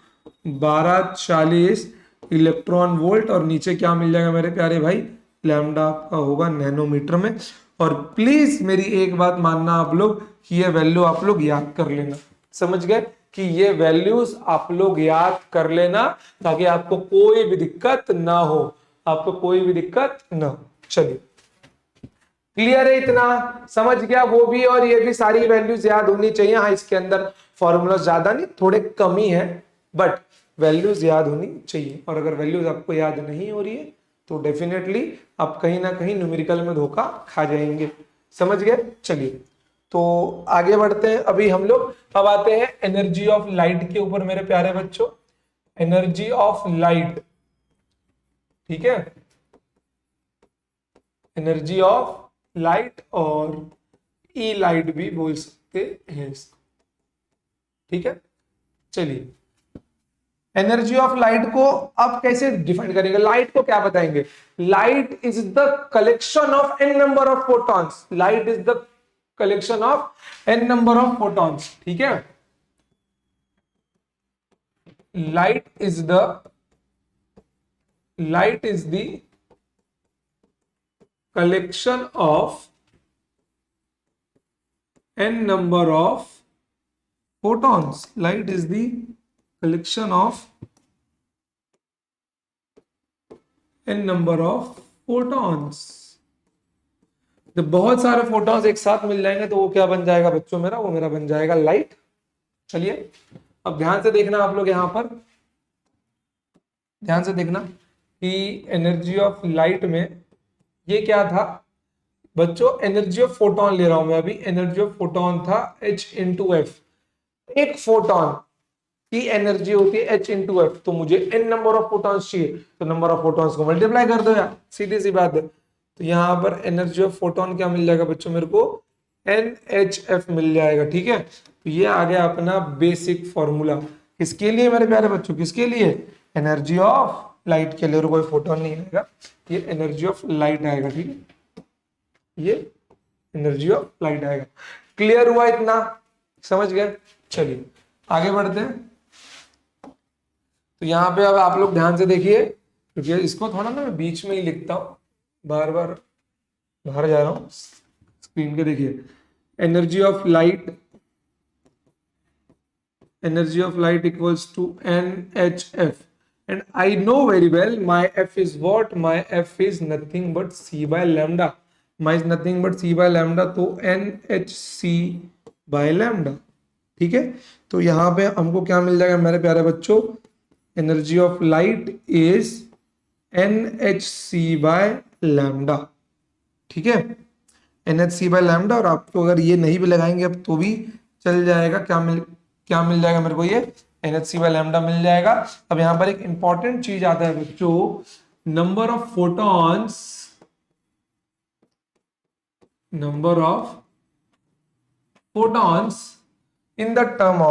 1240 electron volt, और नीचे क्या मिल जाएगा मेरे प्यारे भाई, लैम्डा आपका होगा नैनोमीटर में। और प्लीज मेरी एक बात मानना आप लोग, कि ये वैल्यू आप लोग याद कर लेना, समझ गए, कि ये वैल्यूज आप लोग याद कर लेना, ताकि आपको कोई भी दिक्कत ना हो, आपको कोई भी दिक्कत ना हो। चलिए, क्लियर है, इतना समझ गया वो भी, और ये भी सारी वैल्यूज याद होनी चाहिए। हाँ, इसके अंदर फॉर्मूला ज्यादा नहीं, थोड़े कम ही है, बट वैल्यूज याद होनी चाहिए। और अगर वैल्यूज आपको याद नहीं हो रही है तो डेफिनेटली आप कहीं ना कहीं न्यूमेरिकल में धोखा खा जाएंगे, समझ गए। चलिए, तो आगे बढ़ते हैं। अभी हम लोग अब आते हैं एनर्जी ऑफ लाइट के ऊपर मेरे प्यारे बच्चों, एनर्जी ऑफ लाइट, ठीक है, एनर्जी ऑफ लाइट, और ई लाइट भी बोल सकते हैं इसको, ठीक है। चलिए, एनर्जी ऑफ लाइट को अब कैसे डिफाइन करेंगे, लाइट को क्या बताएंगे, light is the collection of an number of photons, light is the collection of an number of photons, ठीक है। Light is the collection of n number of photons. Light is the collection of n number of photons. जब बहुत सारे photons एक साथ मिल जाएंगे तो वो क्या बन जाएगा बच्चों मेरा, वो मेरा बन जाएगा लाइट। चलिए, अब ध्यान से देखना आप लोग, यहां पर ध्यान से देखना कि एनर्जी ऑफ लाइट में ये क्या था बच्चों, एनर्जी ऑफ फोटोन ले रहा हूं मैं अभी, एनर्जी ऑफ फोटोन था H इंटू एफ। एक फोटोन की एनर्जी होती है H इंटू एफ, तो मुझे n नंबर ऑफ फोटॉन्स चाहिए, तो नंबर ऑफ फोटॉन्स को मल्टीप्लाई कर दो यार, सीधी सी बात है। तो यहाँ पर एनर्जी ऑफ फोटोन क्या मिल जाएगा बच्चों, मेरे को NHF मिल जाएगा, ठीक है। तो ये आ गया अपना बेसिक फॉर्मूला, किसके लिए मेरे प्यारे बच्चों, किसके लिए, एनर्जी ऑफ लाइट के लिए, और कोई फोटोन नहीं आएगा, ये एनर्जी ऑफ लाइट आएगा, ठीक है, ये एनर्जी ऑफ लाइट आएगा। क्लियर हुआ इतना, समझ गए। चलिए, आगे बढ़ते हैं। तो यहाँ पे अब आप लोग ध्यान से देखिए, क्योंकि इसको थोड़ा ना मैं बीच में ही लिखता हूँ, बार बार बाहर जा रहा हूँ, स्क्रीन के देखिए, energy of light equals to NHF, and I know very well my F is what, my F is nothing but C by lambda, my is nothing but C by lambda, तो NHC by lambda, ठीक है। तो यहाँ पे हमको क्या मिल जाएगा मेरे प्यारे बच्चों, energy of light is NhC/λ। ठीक है, NhC/λ। और आपको अगर ये नहीं भी लगाएंगे अब तो भी चल जाएगा। क्या मिल जाएगा मेरे को, ये NhC/λ मिल जाएगा। अब यहाँ पर एक इंपॉर्टेंट चीज आता है बच्चों, number of photons, number of photons in the term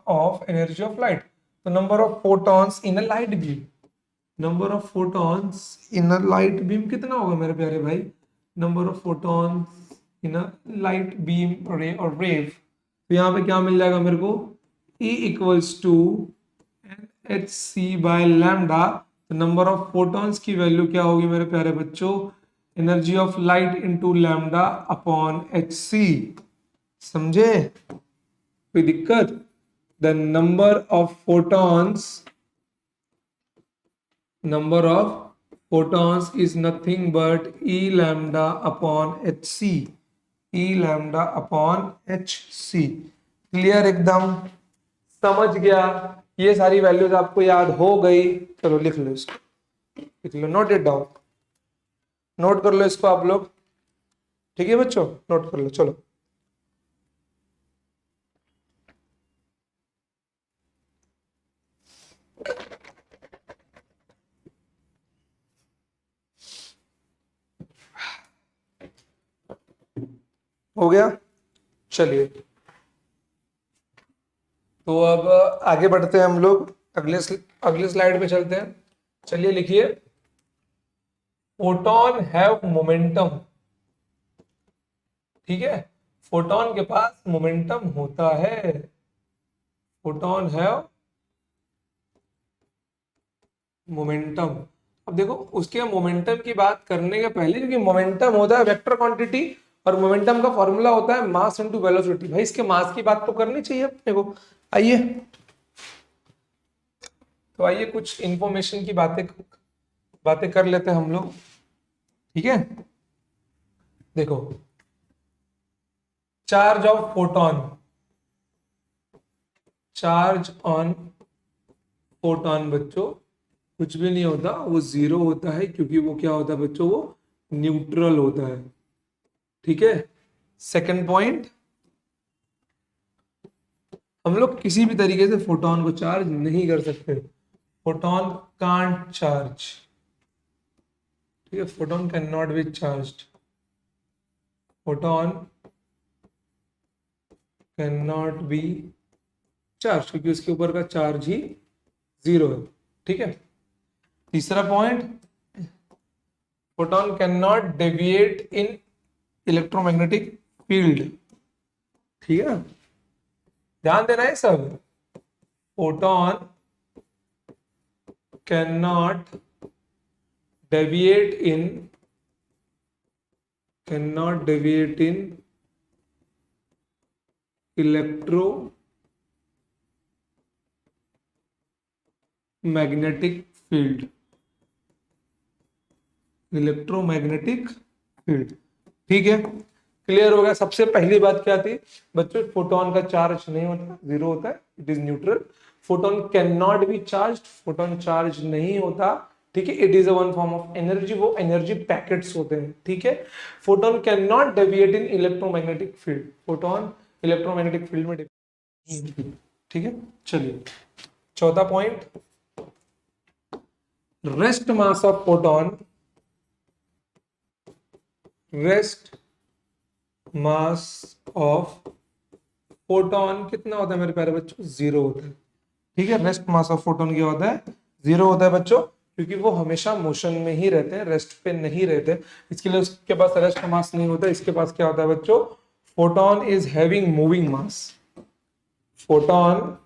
of energy of light। तो number of photons in a light beam, number of photons in a light beam कितना होगा मेरे प्यारे भाई, number of photons in a light beam ray or wave। तो यहाँ पे क्या मिल जाएगा मेरे को, E equals to NhC/λ। तो नंबर ऑफ फोटॉन्स की वैल्यू क्या होगी मेरे प्यारे बच्चों, energy of light into lambda upon HC। समझे, कोई दिक्कत। The number of photons is nothing but E lambda upon HC, E lambda upon HC। Clear एकदम, समझ गया। ये सारी वैल्यूज आपको याद हो गई, चलो लिख लो इसको, लिख लो, नोट इट डाउन, नोट कर लो इसको आप लोग। ठीक है बच्चों, नोट कर लो, चलो। हो गया, चलिए तो अब आगे बढ़ते हैं हम लोग, अगले स्लाइड पे चलते हैं। चलिए लिखिए, फोटॉन हैव मोमेंटम। ठीक है, फोटॉन के पास मोमेंटम होता है, फोटॉन हैव मोमेंटम। अब देखो उसके मोमेंटम की बात करने के पहले, क्योंकि मोमेंटम होता है वेक्टर क्वांटिटी और मोमेंटम का फॉर्मूला होता है मास इनटू वेलोसिटी। भाई इसके मास की बात तो करनी चाहिए अपने को। आइए तो आइए कुछ इंफॉर्मेशन की बातें कर लेते हैं हम लोग। ठीक है, देखो, charge of photon, charge on photon बच्चों कुछ भी नहीं होता, वो जीरो होता है, क्योंकि वो क्या होता है बच्चों, वो न्यूट्रल होता है। ठीक है, सेकंड पॉइंट, हम लोग किसी भी तरीके से फोटोन को चार्ज नहीं कर सकते, फोटोन कांट चार्ज। ठीक है, photon can not be charged, photon can not be charge, क्योंकि उसके ऊपर का चार्ज ही जीरो है। ठीक है, तीसरा point, photon can not deviate in electromagnetic field. ठीक है, ध्यान देना है सब, photon can not deviate in electromagnetic field. ठीक है, क्लियर हो गया। सबसे पहली बात क्या थी बच्चों, फोटोन का चार्ज नहीं होता, जीरो होता है, it is neutral. Photon can not be charge, photon charge नहीं होता। ठीक है, it is a one form of energy, वो एनर्जी पैकेट्स होते हैं। ठीक है, photon can not deviate in electromagnetic field, photon electromagnetic field में ठीक है, चलिए चौथा point, rest mass of photon, rest mass of photon कितना होता है मेरे प्यारे बच्चों, जीरो होता है। ठीक है, रेस्ट मास ऑफ फोटोन क्या होता है, जीरो होता है बच्चों, क्योंकि वो हमेशा मोशन में ही रहते हैं, रेस्ट पे नहीं रहते। इसके लिए उसके पास रेस्ट मास नहीं होता। इसके पास क्या होता है बच्चों, photon is having moving mass, photon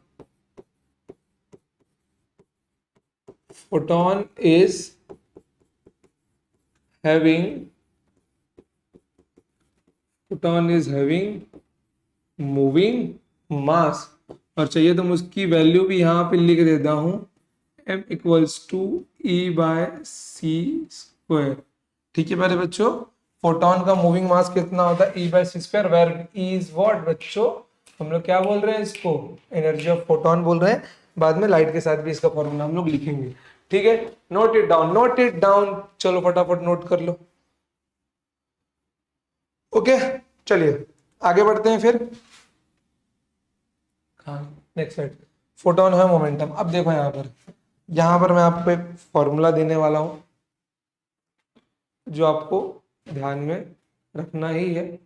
is having moving mass. और चाहिए तो मैं उसकी वैल्यू भी यहां पे लिख देता हूं, m इक्वल्स टू E/c²। ठीक है मेरे बच्चों, फोटोन का मूविंग मास कितना होता है, E/c², where E is what बच्चों, हम लोग क्या बोल रहे हैं इसको, एनर्जी ऑफ फोटोन बोल रहे हैं। बाद में लाइट के साथ भी इसका फॉर्मूला हम लोग लिखेंगे। ठीक है, note it down, note it down. चलो फटाफट नोट कर लो। ओके, चलिए आगे बढ़ते हैं फिर। हाँ, नेक्स्ट स्लाइड। फोटोन है मोमेंटम। अब देखो यहाँ पर मैं आपको एक फॉर्मूला देने वाला हूं जो आपको ध्यान में रखना ही है।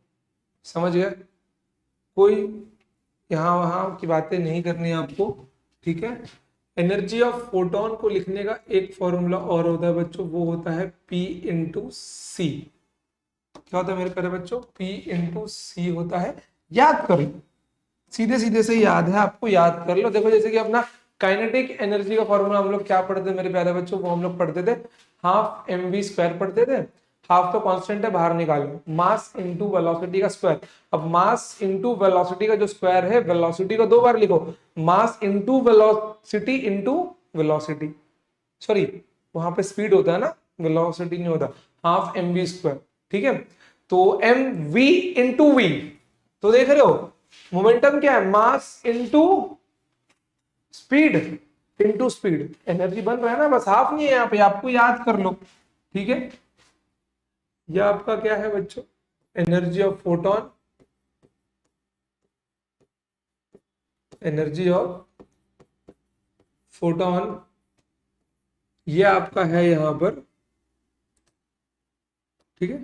समझ गए? कोई यहाँ वहां की बातें नहीं करनी है आपको। ठीक है, एनर्जी ऑफ फोटोन को लिखने का एक फॉर्मूला और होता है बच्चों, वो होता है P इंटू सी। क्या होता है मेरे प्यारे बच्चों? P इंटू सी होता है। याद कर लो, सीधे सीधे से याद है आपको, याद कर लो। देखो जैसे कि अपना काइनेटिक एनर्जी का फॉर्मूला हम लोग क्या पढ़ते थे मेरे प्यारे बच्चों? वो हम लोग पढ़ते थे हाफ mv² पढ़ते थे। हाफ तो कांस्टेंट है, बाहर निकालो, मास इंटू वेलोसिटी का स्क्वायर। अब मास इंटू वेलोसिटी का जो स्क्वायर है, वेलोसिटी को 2 बार लिखो, mass into velocity into velocity, sorry वहां पे स्पीड होता है ना, वेलोसिटी नहीं होता। Half mv²। ठीक है, तो mv इंटू वी। तो देख रहे हो मोमेंटम क्या है? Mass into speed into speed. Energy बन रहा है ना, बस हाफ नहीं है यहाँ पे, आपको याद कर लो। ठीक है, यह आपका क्या है बच्चों? Energy of photon, energy of photon ये आपका है यहां पर। ठीक है,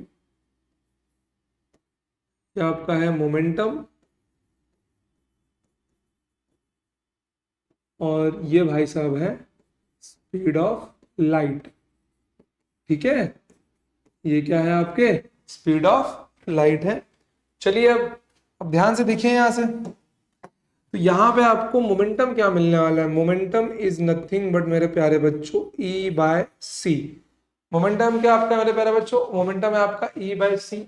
ये आपका है मोमेंटम, और ये भाई साहब है स्पीड ऑफ लाइट। ठीक है, ये क्या है आपके? स्पीड ऑफ लाइट है। चलिए अब ध्यान से देखिए यहां से, तो यहां पे आपको मोमेंटम क्या मिलने वाला है? मोमेंटम इज नथिंग बट मेरे प्यारे बच्चों ई बाय सी। मोमेंटम क्या आपका मेरे प्यारे बच्चों? मोमेंटम है आपका E by C.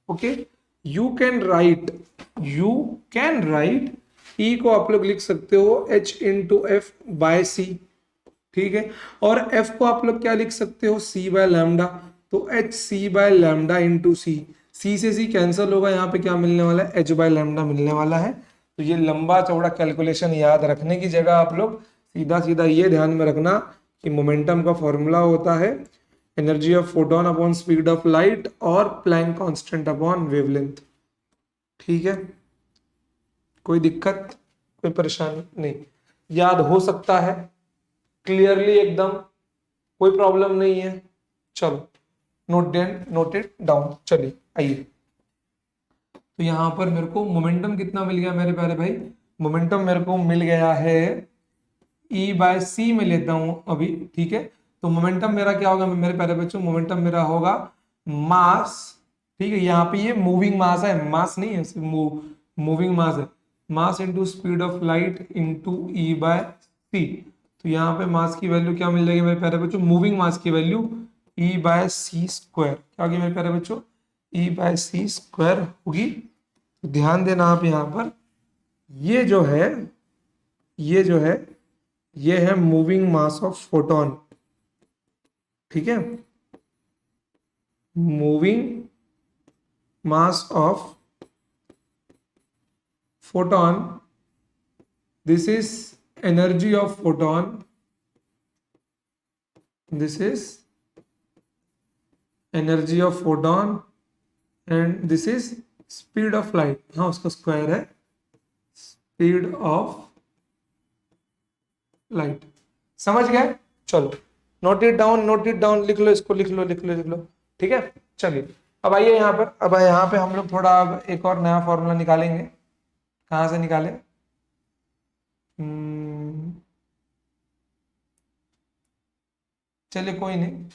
Okay, you can write, you can write E को आप लोग लिख सकते हो h into F by C. ठीक है, और f को आप लोग क्या लिख सकते हो? c by lambda. तो H C by lambda into C. C से सी कैंसिल होगा, यहाँ पे क्या मिलने वाला है? h बाय लैम्डा मिलने वाला है। तो ये लंबा चौड़ा कैलकुलेशन याद रखने की जगह आप लोग सीधा सीधा ये ध्यान में रखना कि मोमेंटम का फॉर्मूला होता है energy of photon upon speed of light और प्लैंक कांस्टेंट अपॉन वेवलेंथ। ठीक है, कोई दिक्कत, कोई परेशानी नहीं, याद हो सकता है क्लियरली एकदम, कोई प्रॉब्लम नहीं है। चलो नोट इट डाउन। चलिए आइए, तो यहां पर मेरे को मोमेंटम कितना मिल गया मेरे प्यारे भाई? मोमेंटम मेरे को मिल गया है ई बाय सी में लेता हूं अभी। ठीक है, तो मोमेंटम मेरा क्या होगा मेरे प्यारे बच्चों? मोमेंटम मेरा होगा मास। ठीक है, यहाँ पे ये मूविंग मास है, मास नहीं है, मूविंग मास है। Mass into speed of light into E by C. तो यहाँ पे मास की वैल्यू क्या मिल जाएगी मेरे प्यारे बच्चों? मूविंग मास की value E by C square. क्या होगी मेरे प्यारे बच्चों? ई बाय सी स्क्वायर होगी। तो ध्यान देना आप यहाँ पर, ये जो है, ये जो है, ये है मूविंग मास ऑफ फोटोन। ठीक है, moving mass of photon, this is energy of photon, this is energy of photon, and this is speed of light. हाँ, उसका स्क्वायर है स्पीड ऑफ लाइट। समझ गए? चलो note it down, note it down, लिख लो इसको, लिख लो लिख लो लिख लो। ठीक है, चलिए अब आइए यहाँ पर, अब यहाँ पे हम लोग थोड़ा अब एक और नया फॉर्मूला निकालेंगे। कहाँ से निकालें? चलिए कोई नहीं,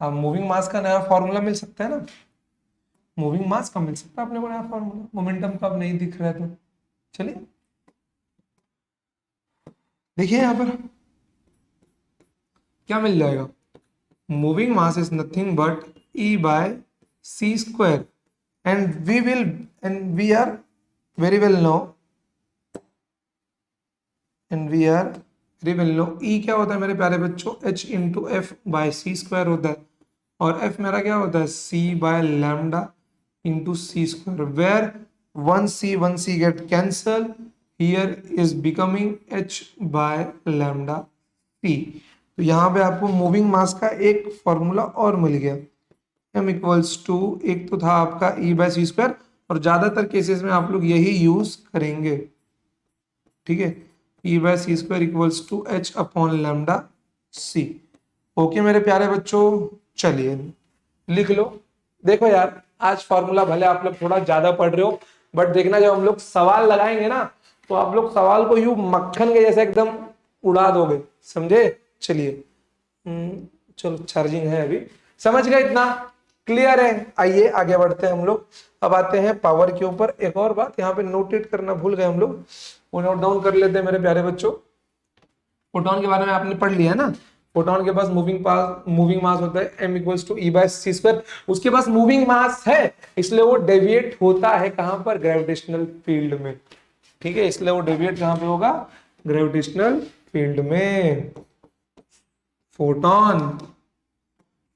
हाँ मूविंग मास का नया फॉर्मूला मिल सकता है ना, मूविंग मास का मिल सकता है अपने को नया फॉर्मूला, मोमेंटम का अब नहीं दिख रहा है तो चलिए देखिए यहाँ पर क्या मिल जाएगा। Moving mass is nothing but E by C square, and we are very well know, and we are very well know E क्या होता है मेरे प्यारे बच्चों? h into F by C square होता है, और f मेरा क्या होता है? c by lambda into C square, where one C get cancel, here is becoming h by lambda p। तो यहाँ पे आपको मूविंग मास का एक फॉर्मूला और मिल गया, m इक्वल्स टू, एक तो था आपका e बाय सी स्क्वायर, और ज्यादातर केसेस में आप लोग यही यूज करेंगे, ठीक है, e by C square equals to h upon lambda c। Okay मेरे प्यारे बच्चों, चलिए लिख लो। देखो यार, आज फॉर्मूला भले आप लोग थोड़ा ज्यादा पढ़ रहे हो, बट देखना जब हम लोग सवाल लगाएंगे ना, तो आप लोग सवाल को यूं मक्खन के जैसे एकदम उड़ा दोगे, समझे। चलिए, चलो चार्जिंग है अभी, समझ गए इतना, क्लियर है। आइए आगे बढ़ते हैं हम लोग। अब आते हैं पावर के ऊपर। एक और बात यहाँ पे नोटेट करना भूल गए हम लोग, वो नोट डाउन कर लेते हैं मेरे प्यारे बच्चों। फोटोन के बारे में आपने पढ़ लिया ना, फोटोन के पास मूविंग मास होता है m equals to E by C square. उसके पास मूविंग मास है, इसलिए वो डेविएट होता है कहां पर, ग्रेविटेशनल फील्ड में, ठीक है, इसलिए वो डेविएट कहां पे होगा, ग्रेविटेशनल फील्ड में। Photon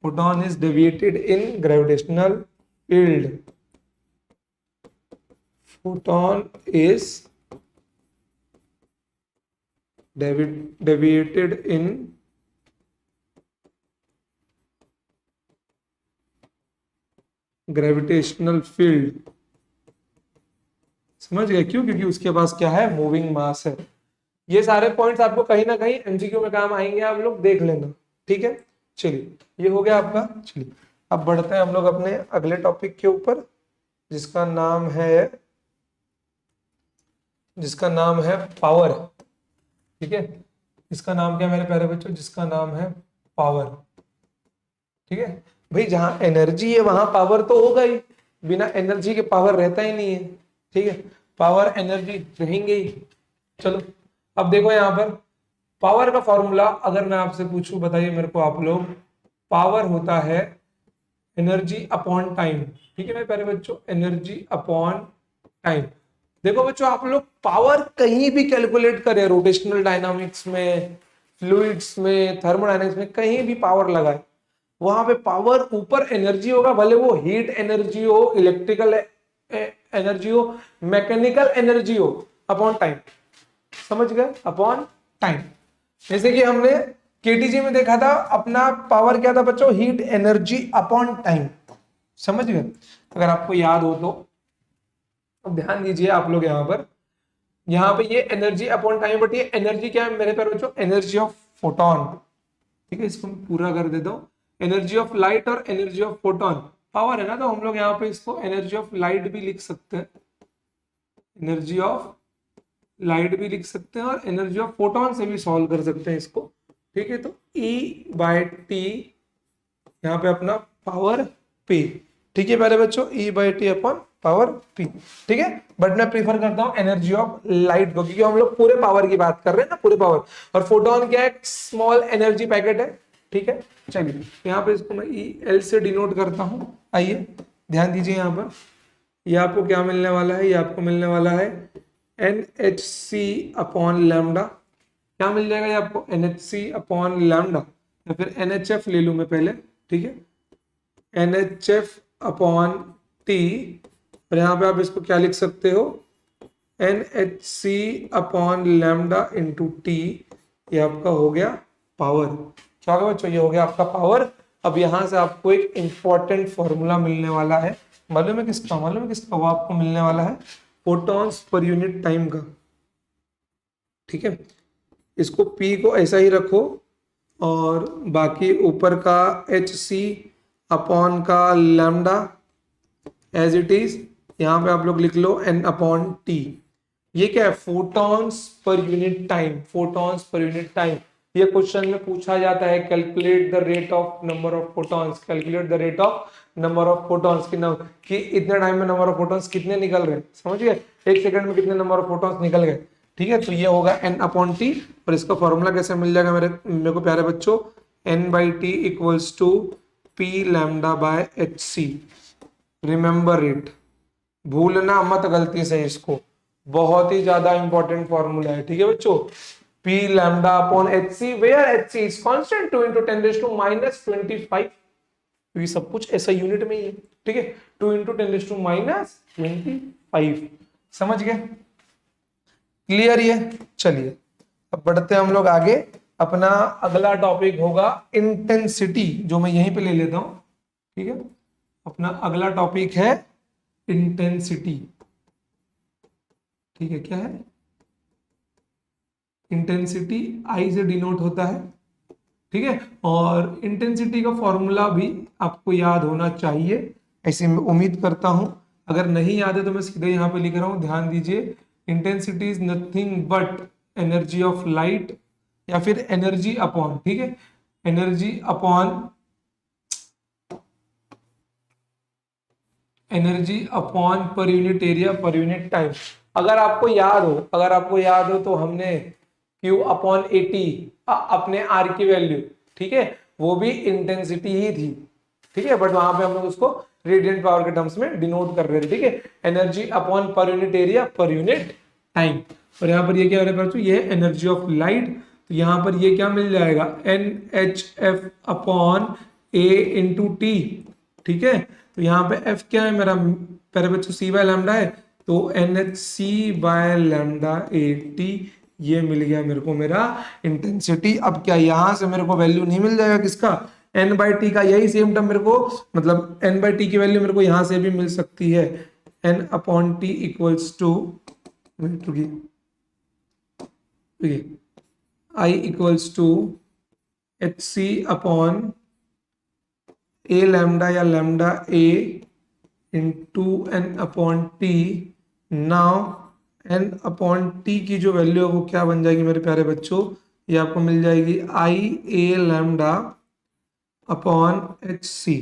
photon is deviated in gravitational field. Photon is deviated in gravitational field. समझ गए क्यों, क्योंकि उसके पास क्या है, मूविंग मास है। ये सारे पॉइंट्स आपको कहीं ना कहीं एमसीक्यू में काम आएंगे, आप लोग देख लेना, ठीक है। चलिए, ये हो गया आपका। चलिए अब बढ़ते हैं हम लोग अपने अगले टॉपिक के ऊपर, जिसका नाम है पावर, ठीक है। इसका नाम क्या है मेरे प्यारे बच्चों, जिसका नाम है पावर, ठीक है। भाई जहां एनर्जी है वहां पावर तो होगा ही, बिना एनर्जी के पावर रहता ही नहीं है, ठीक है। पावर एनर्जी रहेंगे ही। चलो अब देखो यहाँ पर पावर का फॉर्मूला अगर मैं आपसे पूछूं, बताइए मेरे को आप लोग, पावर होता है एनर्जी अपॉन टाइम, ठीक है मेरे प्यारे बच्चों, एनर्जी अपॉन टाइम। देखो बच्चों, आप लोग पावर कहीं भी कैलकुलेट करें, रोटेशनल डायनामिक्स में, फ्लूइड्स में, थर्मोडायनामिक्स में, कहीं भी पावर लगाए, वहां पे पावर ऊपर एनर्जी होगा, भले वो हीट एनर्जी हो, इलेक्ट्रिकल एनर्जी हो, मैकेनिकल एनर्जी हो, अपॉन टाइम। समझ गए, अपॉन टाइम। जैसे कि हमने केटीजी में देखा था, अपना पावर क्या था बच्चों, हीट एनर्जी अपॉन टाइम। समझ गए, अगर आपको याद हो तो ध्यान दीजिए आप लोग यहाँ पे ये एनर्जी अपॉन टाइम, बट ये एनर्जी क्या है मेरे प्यारे बच्चों, एनर्जी ऑफ फोटोन, ठीक है। इसको मैं पूरा कर देता हूँ, एनर्जी ऑफ लाइट और एनर्जी ऑफ फोटोन। पावर है ना, तो हम लोग यहाँ पे इसको एनर्जी ऑफ लाइट भी लिख सकते हैं, एनर्जी ऑफ लाइट भी लिख सकते हैं, और एनर्जी ऑफ फोटोन से भी सॉल्व कर सकते हैं इसको, ठीक है। तो E बाय टी यहाँ पे अपना पावर P, ठीक है प्यारे बच्चों, E by T upon power P, ठीक है। बट मैं प्रीफर करता हूँ एनर्जी ऑफ लाइट को, क्योंकि हम लोग पूरे पावर की बात कर रहे हैं ना, पूरे पावर, और फोटोन क्या है, स्मॉल एनर्जी पैकेट है, ठीक है। चलिए यहाँ पे इसको मैं EL से डिनोट करता हूँ। आइए ध्यान दीजिए यहाँ पर, ये आपको क्या मिलने वाला है, ये आपको मिलने वाला है NHC अपॉन लैम्डा। क्या मिल जाएगा ये आपको, NHC अपॉन लैम्डा, या फिर NHF ले लूं मैं पहले, ठीक है, NHF अपॉन टी, और यहाँ पे आप इसको क्या लिख सकते हो, NHC upon lambda into T. ये आपका हो गया पावर। क्या होगा बच्चों, ये हो गया आपका पावर। अब यहां से आपको एक इंपॉर्टेंट फॉर्मूला मिलने वाला है, मालूम है किसका, वो आपको मिलने वाला है फोटॉन्स पर यूनिट टाइम का, ठीक है। इसको P को ऐसा ही रखो, और बाकी ऊपर का HC अपॉन का लैम्डा एज इट इज, यहाँ पे आप लोग लिख लो N अपॉन टी। ये क्या है, photons per unit time, photons per unit time. ये क्वेश्चन में पूछा जाता है, calculate the rate of number of photons, calculate the rate of number of photons कि इतने टाइम में नंबर ऑफ फोटॉन्स कितने निकल रहे, समझ गए, एक सेकंड में कितने नंबर ऑफ फोटॉन्स निकल गए, ठीक है। तो ये होगा N अपॉन टी, और इसका फॉर्मूला कैसे मिल जाएगा मेरे को प्यारे बच्चों, N by T equals to P lambda by HC। Remember it, भूलना मत गलती से इसको, बहुत ही ज्यादा इंपॉर्टेंट फॉर्मूला है, ठीक है बच्चों। P lambda upon HC, where HC is constant, 2 into 10 raised to minus 25, क्योंकि सब कुछ ऐसा यूनिट में ही है, ठीक है, 2 into 10 raised to minus 25। समझ गए, क्लियर ये? चलिए अब बढ़ते हैं हम लोग आगे। अपना अगला टॉपिक होगा इंटेंसिटी, जो मैं यहीं पे ले लेता हूं, ठीक है। अपना अगला टॉपिक है इंटेंसिटी, ठीक है। क्या है? इंटेंसिटी आई से डिनोट होता है, ठीक है। और इंटेंसिटी का फॉर्मूला भी आपको याद होना चाहिए, ऐसी मैं उम्मीद करता हूं। अगर नहीं याद है तो मैं सीधे यहाँ पे लिख रहा हूं, ध्यान दीजिए। Intensity is nothing but energy of light, या फिर एनर्जी अपॉन, ठीक है, energy upon, energy upon per unit area per unit time. अगर आपको याद हो, अगर आपको याद हो तो हमने Q अपॉन 80 अपने R की वैल्यू, ठीक है, वो भी इंटेंसिटी ही थी, ठीक है, बट वहां पे हम लोग उसको रेडियंट पावर के टर्म्स में डिनोट कर रहे थे, ठीक है। Energy upon per unit area per unit time. और यहाँ पर ये क्या हो रहा है, ये एनर्जी ऑफ लाइट, तो यहाँ पर ये क्या मिल जाएगा, NHF upon A into T, ठीक है। तो यहाँ पे F क्या है मेरा प्यारे बच्चों, C बाय लैम्डा है, तो NHC बाय लैम्डा AT, ये मिल गया मेरे को मेरा इंटेंसिटी। अब क्या यहां से मेरे को वैल्यू नहीं मिल जाएगा किसका, N बाई टी का, यही सेम टर्म मेरे को, मतलब N बाई टी की वैल्यू मेरे को यहां से भी मिल सकती है, N upon T equals to I equals to HC upon A lambda या lambda A into N upon T. Now N upon T की जो वैल्यू है वो क्या बन जाएगी मेरे प्यारे बच्चों, ये आपको मिल जाएगी I A lambda upon H C,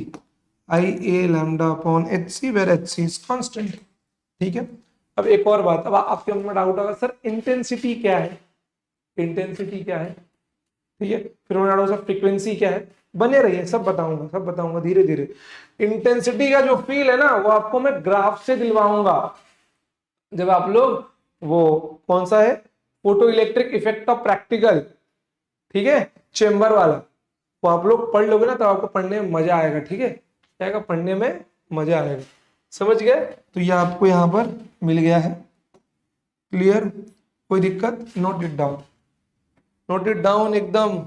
I A lambda upon H C, where H C is constant, ठीक है। अब एक और बात, अब आपके मन में डाउट होगा, सर इंटेंसिटी क्या है, इंटेंसिटी क्या है, ठीक है, फिर उन्होंने फ्रीक्वेंसी क्या है। बने रहिए, सब बताऊंगा, सब बताऊंगा धीरे धीरे। इंटेंसिटी का जो फील है ना, वो आपको मैं ग्राफ से दिलवाऊंगा, जब आप लोग वो कौन सा है, photo electric effect of practical, ठीक है, चेंबर वाला, वो आप लोग पढ़ लोगे ना, तो आपको पढ़ने में मजा आएगा, ठीक है, क्या आएगा, पढ़ने में मजा आएगा, समझ गए। तो ये आपको यहां पर मिल गया है, क्लियर, कोई दिक्कत, note it down, note it down एकदम,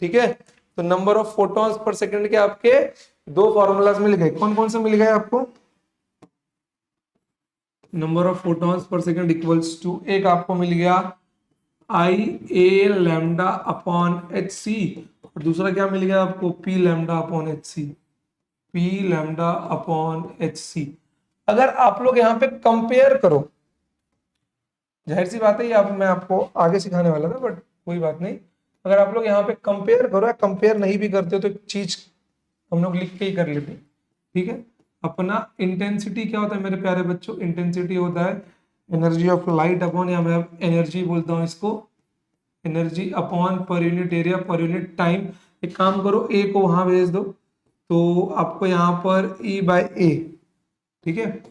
ठीक है। तो number of photons per second के आपके दो फॉर्मूलाज मिल गए, कौन कौन से मिल गए आपको, number of photons per second equals to, एक आपको मिल गया I A lambda upon H C, और दूसरा क्या मिल गया आपको, P lambda upon H C, P lambda upon H C. अगर आप लोग यहाँ पे कंपेयर करो, जाहिर सी बात है ये आप मैं आपको आगे सिखाने वाला था, बट कोई बात नहीं, अगर आप लोग यहाँ पे कंपेयर करो, या कंपेयर नहीं भी करते हो तो एक चीज हम लोग लिख के ही कर लेते हैं, ठीक है। अपना इंटेंसिटी क्या होता है मेरे प्यारे बच्चों, इंटेंसिटी होता है एनर्जी ऑफ लाइट अपॉन, या मैं एनर्जी बोलता हूँ इसको, energy upon per unit area per unit time. एक काम करो, ए को वहां भेज दो, तो आपको यहाँ पर ई बाय ए, ठीक है,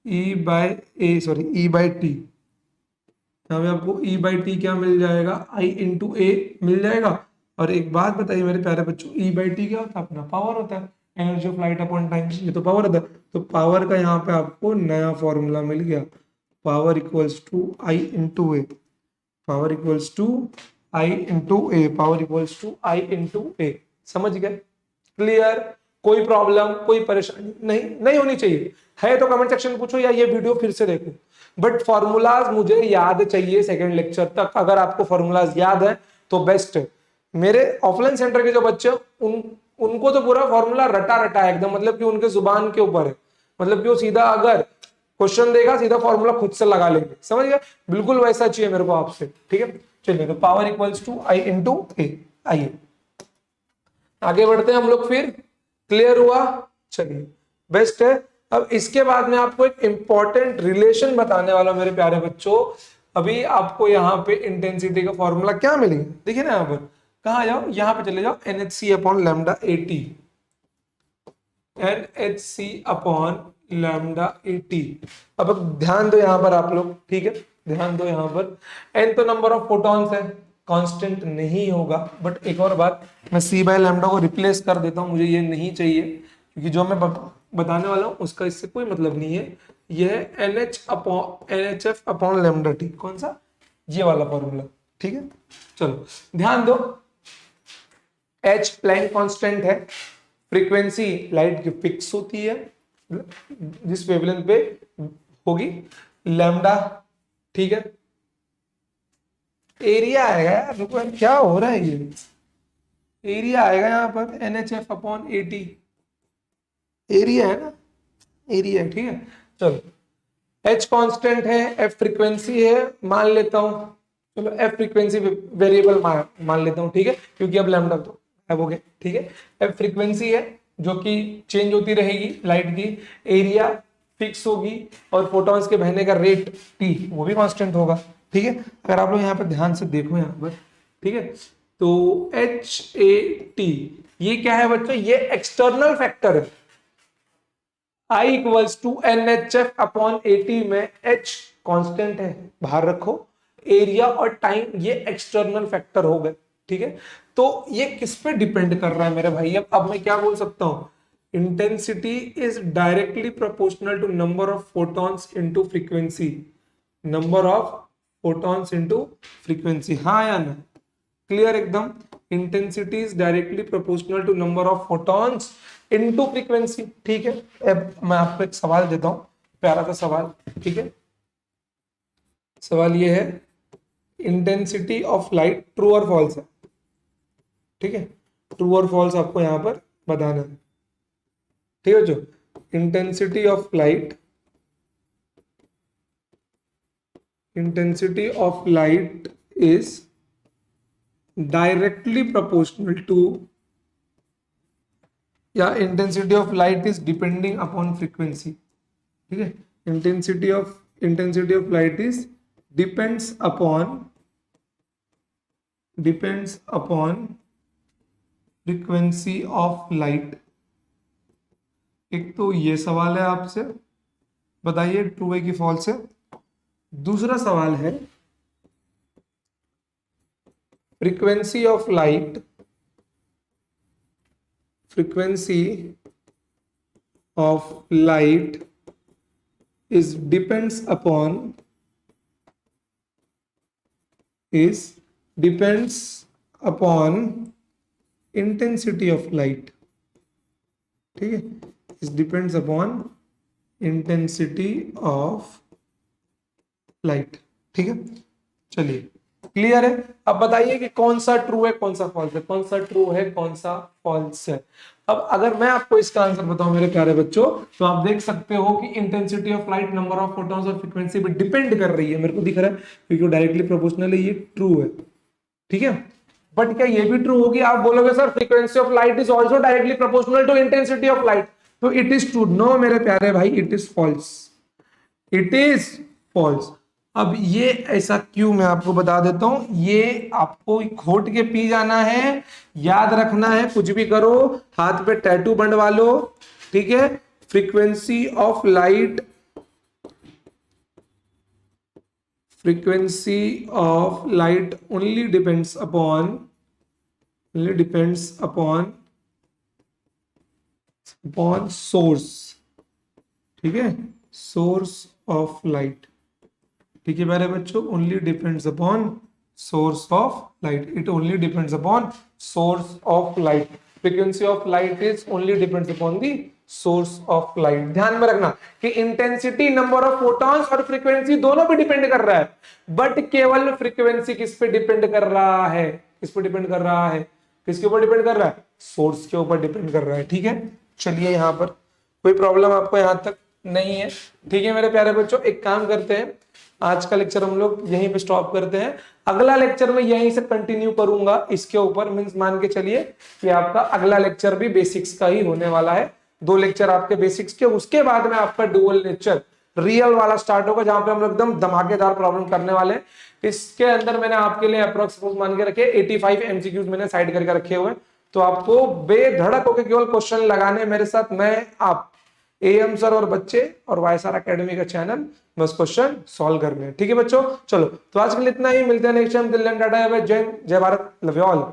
ई बाय ए, सॉरी ई बाय टी, यहाँ पे आपको ई बाई टी क्या मिल जाएगा, आई इंटू ए मिल जाएगा। और एक बात बताइए मेरे प्यारे बच्चों, ई बाई टी क्या होता है, अपना पावर होता है, energy of light upon time, ये तो पावर होता है। तो पावर का यहाँ पे आपको नया फॉर्मूला मिल गया, power equals to I into A, power equals to I into A, power equals to I into A, समझ गए, क्लियर, कोई प्रॉब्लम कोई परेशानी नहीं नहीं होनी चाहिए, है तो कमेंट सेक्शन पूछो, या ये वीडियो फिर से देखो, बट फॉर्मूलाज मुझे याद चाहिए सेकंड लेक्चर तक। अगर आपको फॉर्मूलाज याद है तो बेस्ट है। मेरे ऑफलाइन सेंटर के जो बच्चे उनको तो पूरा फॉर्मूला रटा रटा है एकदम, मतलब कि उनके जुबान के ऊपर है, मतलब कि वो सीधा अगर क्वेश्चन देगा सीधा फॉर्मूला खुद से लगा लेंगे, समझ गए, बिल्कुल वैसा चाहिए मेरे को आपसे, ठीक है। चलिए, तो power equals to I into A, आइए आगे बढ़ते हैं हम लोग फिर, क्लियर हुआ, चलिए बेस्ट है। अब इसके बाद में आपको एक इंपॉर्टेंट रिलेशन बताने वाला मेरे प्यारे बच्चों। अभी आपको यहाँ पे इंटेंसिटी का फॉर्मूला क्या मिलेगा, देखिए ना, यहाँ पर कहा जाओ, यहाँ पे चले जाओ, NHC upon lambda AT, NHC upon lambda AT। अब ध्यान दो यहाँ पर आप लोग, ठीक है, ध्यान दो यहाँ पर, n तो नंबर ऑफ फोटॉन्स है, कांस्टेंट नहीं होगा, बट एक और बात, मैं C बाय लैम्डा को रिप्लेस कर देता हूँ, मुझे ये नहीं चाहिए, क्योंकि जो मैं बताने वाला हूँ उसका इससे कोई मतलब नहीं है। यह NHF अपॉन लैम्डा टी, कौन सा, ये वाला फॉर्मूला, ठीक है। चलो ध्यान दो, एच प्लैंक कांस्टेंट है, फ्रीक्वेंसी लाइट की फिक्स होती है जिस वेवलेंथ पे होगी, लैम्डा, ठीक है। एरिया आएगा यार, रुको यार, क्या हो रहा है ये, एरिया आएगा यहाँ पर NHF अपॉन AT, एरिया है ना, एरिया है, ठीक है। चलो एच कांस्टेंट है, एफ फ्रीक्वेंसी है, मान लेता हूं, चलो एफ फ्रीक्वेंसी वेरिएबल मान लेता हूं, ठीक है, क्योंकि अब लैम्डा तो अब हो गया, ठीक है। एफ फ्रीक्वेंसी है जो कि चेंज होती रहेगी लाइट की, एरिया फिक्स होगी, और फोटॉन्स के बहने का रेट टी वो भी कांस्टेंट होगा, ठीक है। अगर आप लोग यहाँ पर ध्यान से देखो यहाँ पर, ठीक है, तो एच ए टी ये क्या है बच्चों, ये एक्सटर्नल फैक्टर है। I equals to NHF upon AT में H कांस्टेंट है, बाहर रखो, एरिया और टाइम ये एक्सटर्नल फैक्टर हो गए, ठीक है। तो ये किस पे डिपेंड कर रहा है मेरे भाई, अब मैं क्या बोल सकता हूं, intensity is directly proportional to number of photons into frequency, number of photons into frequency, हाँ या ना, क्लियर एकदम। Intensity is directly proportional to number of photons into frequency, ठीक है। अब मैं आपको एक सवाल देता हूं, प्यारा सा सवाल, ठीक है। सवाल ये है, इंटेंसिटी ऑफ लाइट ट्रू और फॉल्स है, ठीक है, ट्रू और फॉल्स आपको यहां पर बताना है, ठीक है। जो intensity of light, intensity of light is directly proportional to, या intensity of light is depending upon frequency, ठीक है। Intensity of light is depends upon frequency of light. एक तो ये सवाल है आपसे, बताइए ट्रू है कि फॉल्स है। दूसरा सवाल है, frequency of light, frequency of light is depends upon intensity of light, ठीक है, is depends upon intensity of light, ठीक है। चलिए क्लियर है। अब बताइए कि कौन सा ट्रू है कौन सा फॉल्स है, कौन सा ट्रू है कौन सा फॉल्स है। अब अगर मैं आपको इसका आंसर बताऊं मेरे प्यारे बच्चों, तो आप देख सकते हो कि intensity of light number of photons और फ्रीक्वेंसी पे डिपेंड कर रही है, मेरे को दिख रहा है क्योंकि वो डायरेक्टली प्रोपोर्शनल है, ये ट्रू है, ठीक है। बट क्या ये भी ट्रू होगी, आप बोलोगे sir frequency of light is also directly proportional to intensity of light, तो इट इज ट्रू। नो मेरे प्यारे भाई, it is false, it is false. अब ये ऐसा क्यों, मैं आपको बता देता हूं, ये आपको घोट के पी जाना है, याद रखना है, कुछ भी करो हाथ पे टैटू बनवा लो, ठीक है। Frequency of light only depends upon source, ठीक है, सोर्स ऑफ लाइट, ठीक है मेरे बच्चों, only depends upon source of light, it only depends upon source of light. Frequency of light is only depends upon the source of light. ध्यान में रखना कि इंटेंसिटी, नंबर ऑफ फोटॉन्स और frequency दोनों पे डिपेंड कर रहा है, बट केवल फ्रीक्वेंसी किस पे डिपेंड कर रहा है, किस पे डिपेंड कर रहा है, किसके ऊपर डिपेंड कर रहा है, सोर्स के ऊपर डिपेंड कर रहा है, ठीक है। चलिए यहां पर कोई प्रॉब्लम आपको यहां तक नहीं है, ठीक है मेरे प्यारे बच्चों। एक काम करते हैं, आज का लेक्चर हम लोग यहीं पे स्टॉप करते हैं, अगला लेक्चर में यहीं से कंटिन्यू करूंगा इसके ऊपर, मींस मान के चलिए कि आपका अगला लेक्चर भी बेसिक्स का ही होने वाला है, 2 लेक्चर आपके बेसिक्स के, उसके बाद में आपका डुअल लेक्चर रियल वाला स्टार्ट होगा, जहां पे हम लोग एकदम धमाकेदार प्रॉब्लम करने वाले हैं। इसके अंदर मैंने आपके लिए अप्रोक्स मान के रखे 85 एमसीक्यूज मैंने साइड करके रखे हुए, तो आपको बेधड़क होकर केवल क्वेश्चन लगाने मेरे साथ, मैं आप AM सर और बच्चे और वाईएसआर एकेडमी का चैनल, बस क्वेश्चन सॉल्व करने हैं, ठीक है बच्चों। चलो तो आज के लिए इतना ही, मिलते हैं नेक्स्ट टाइम, जय हिंद, जय भारत, लव यू ऑल।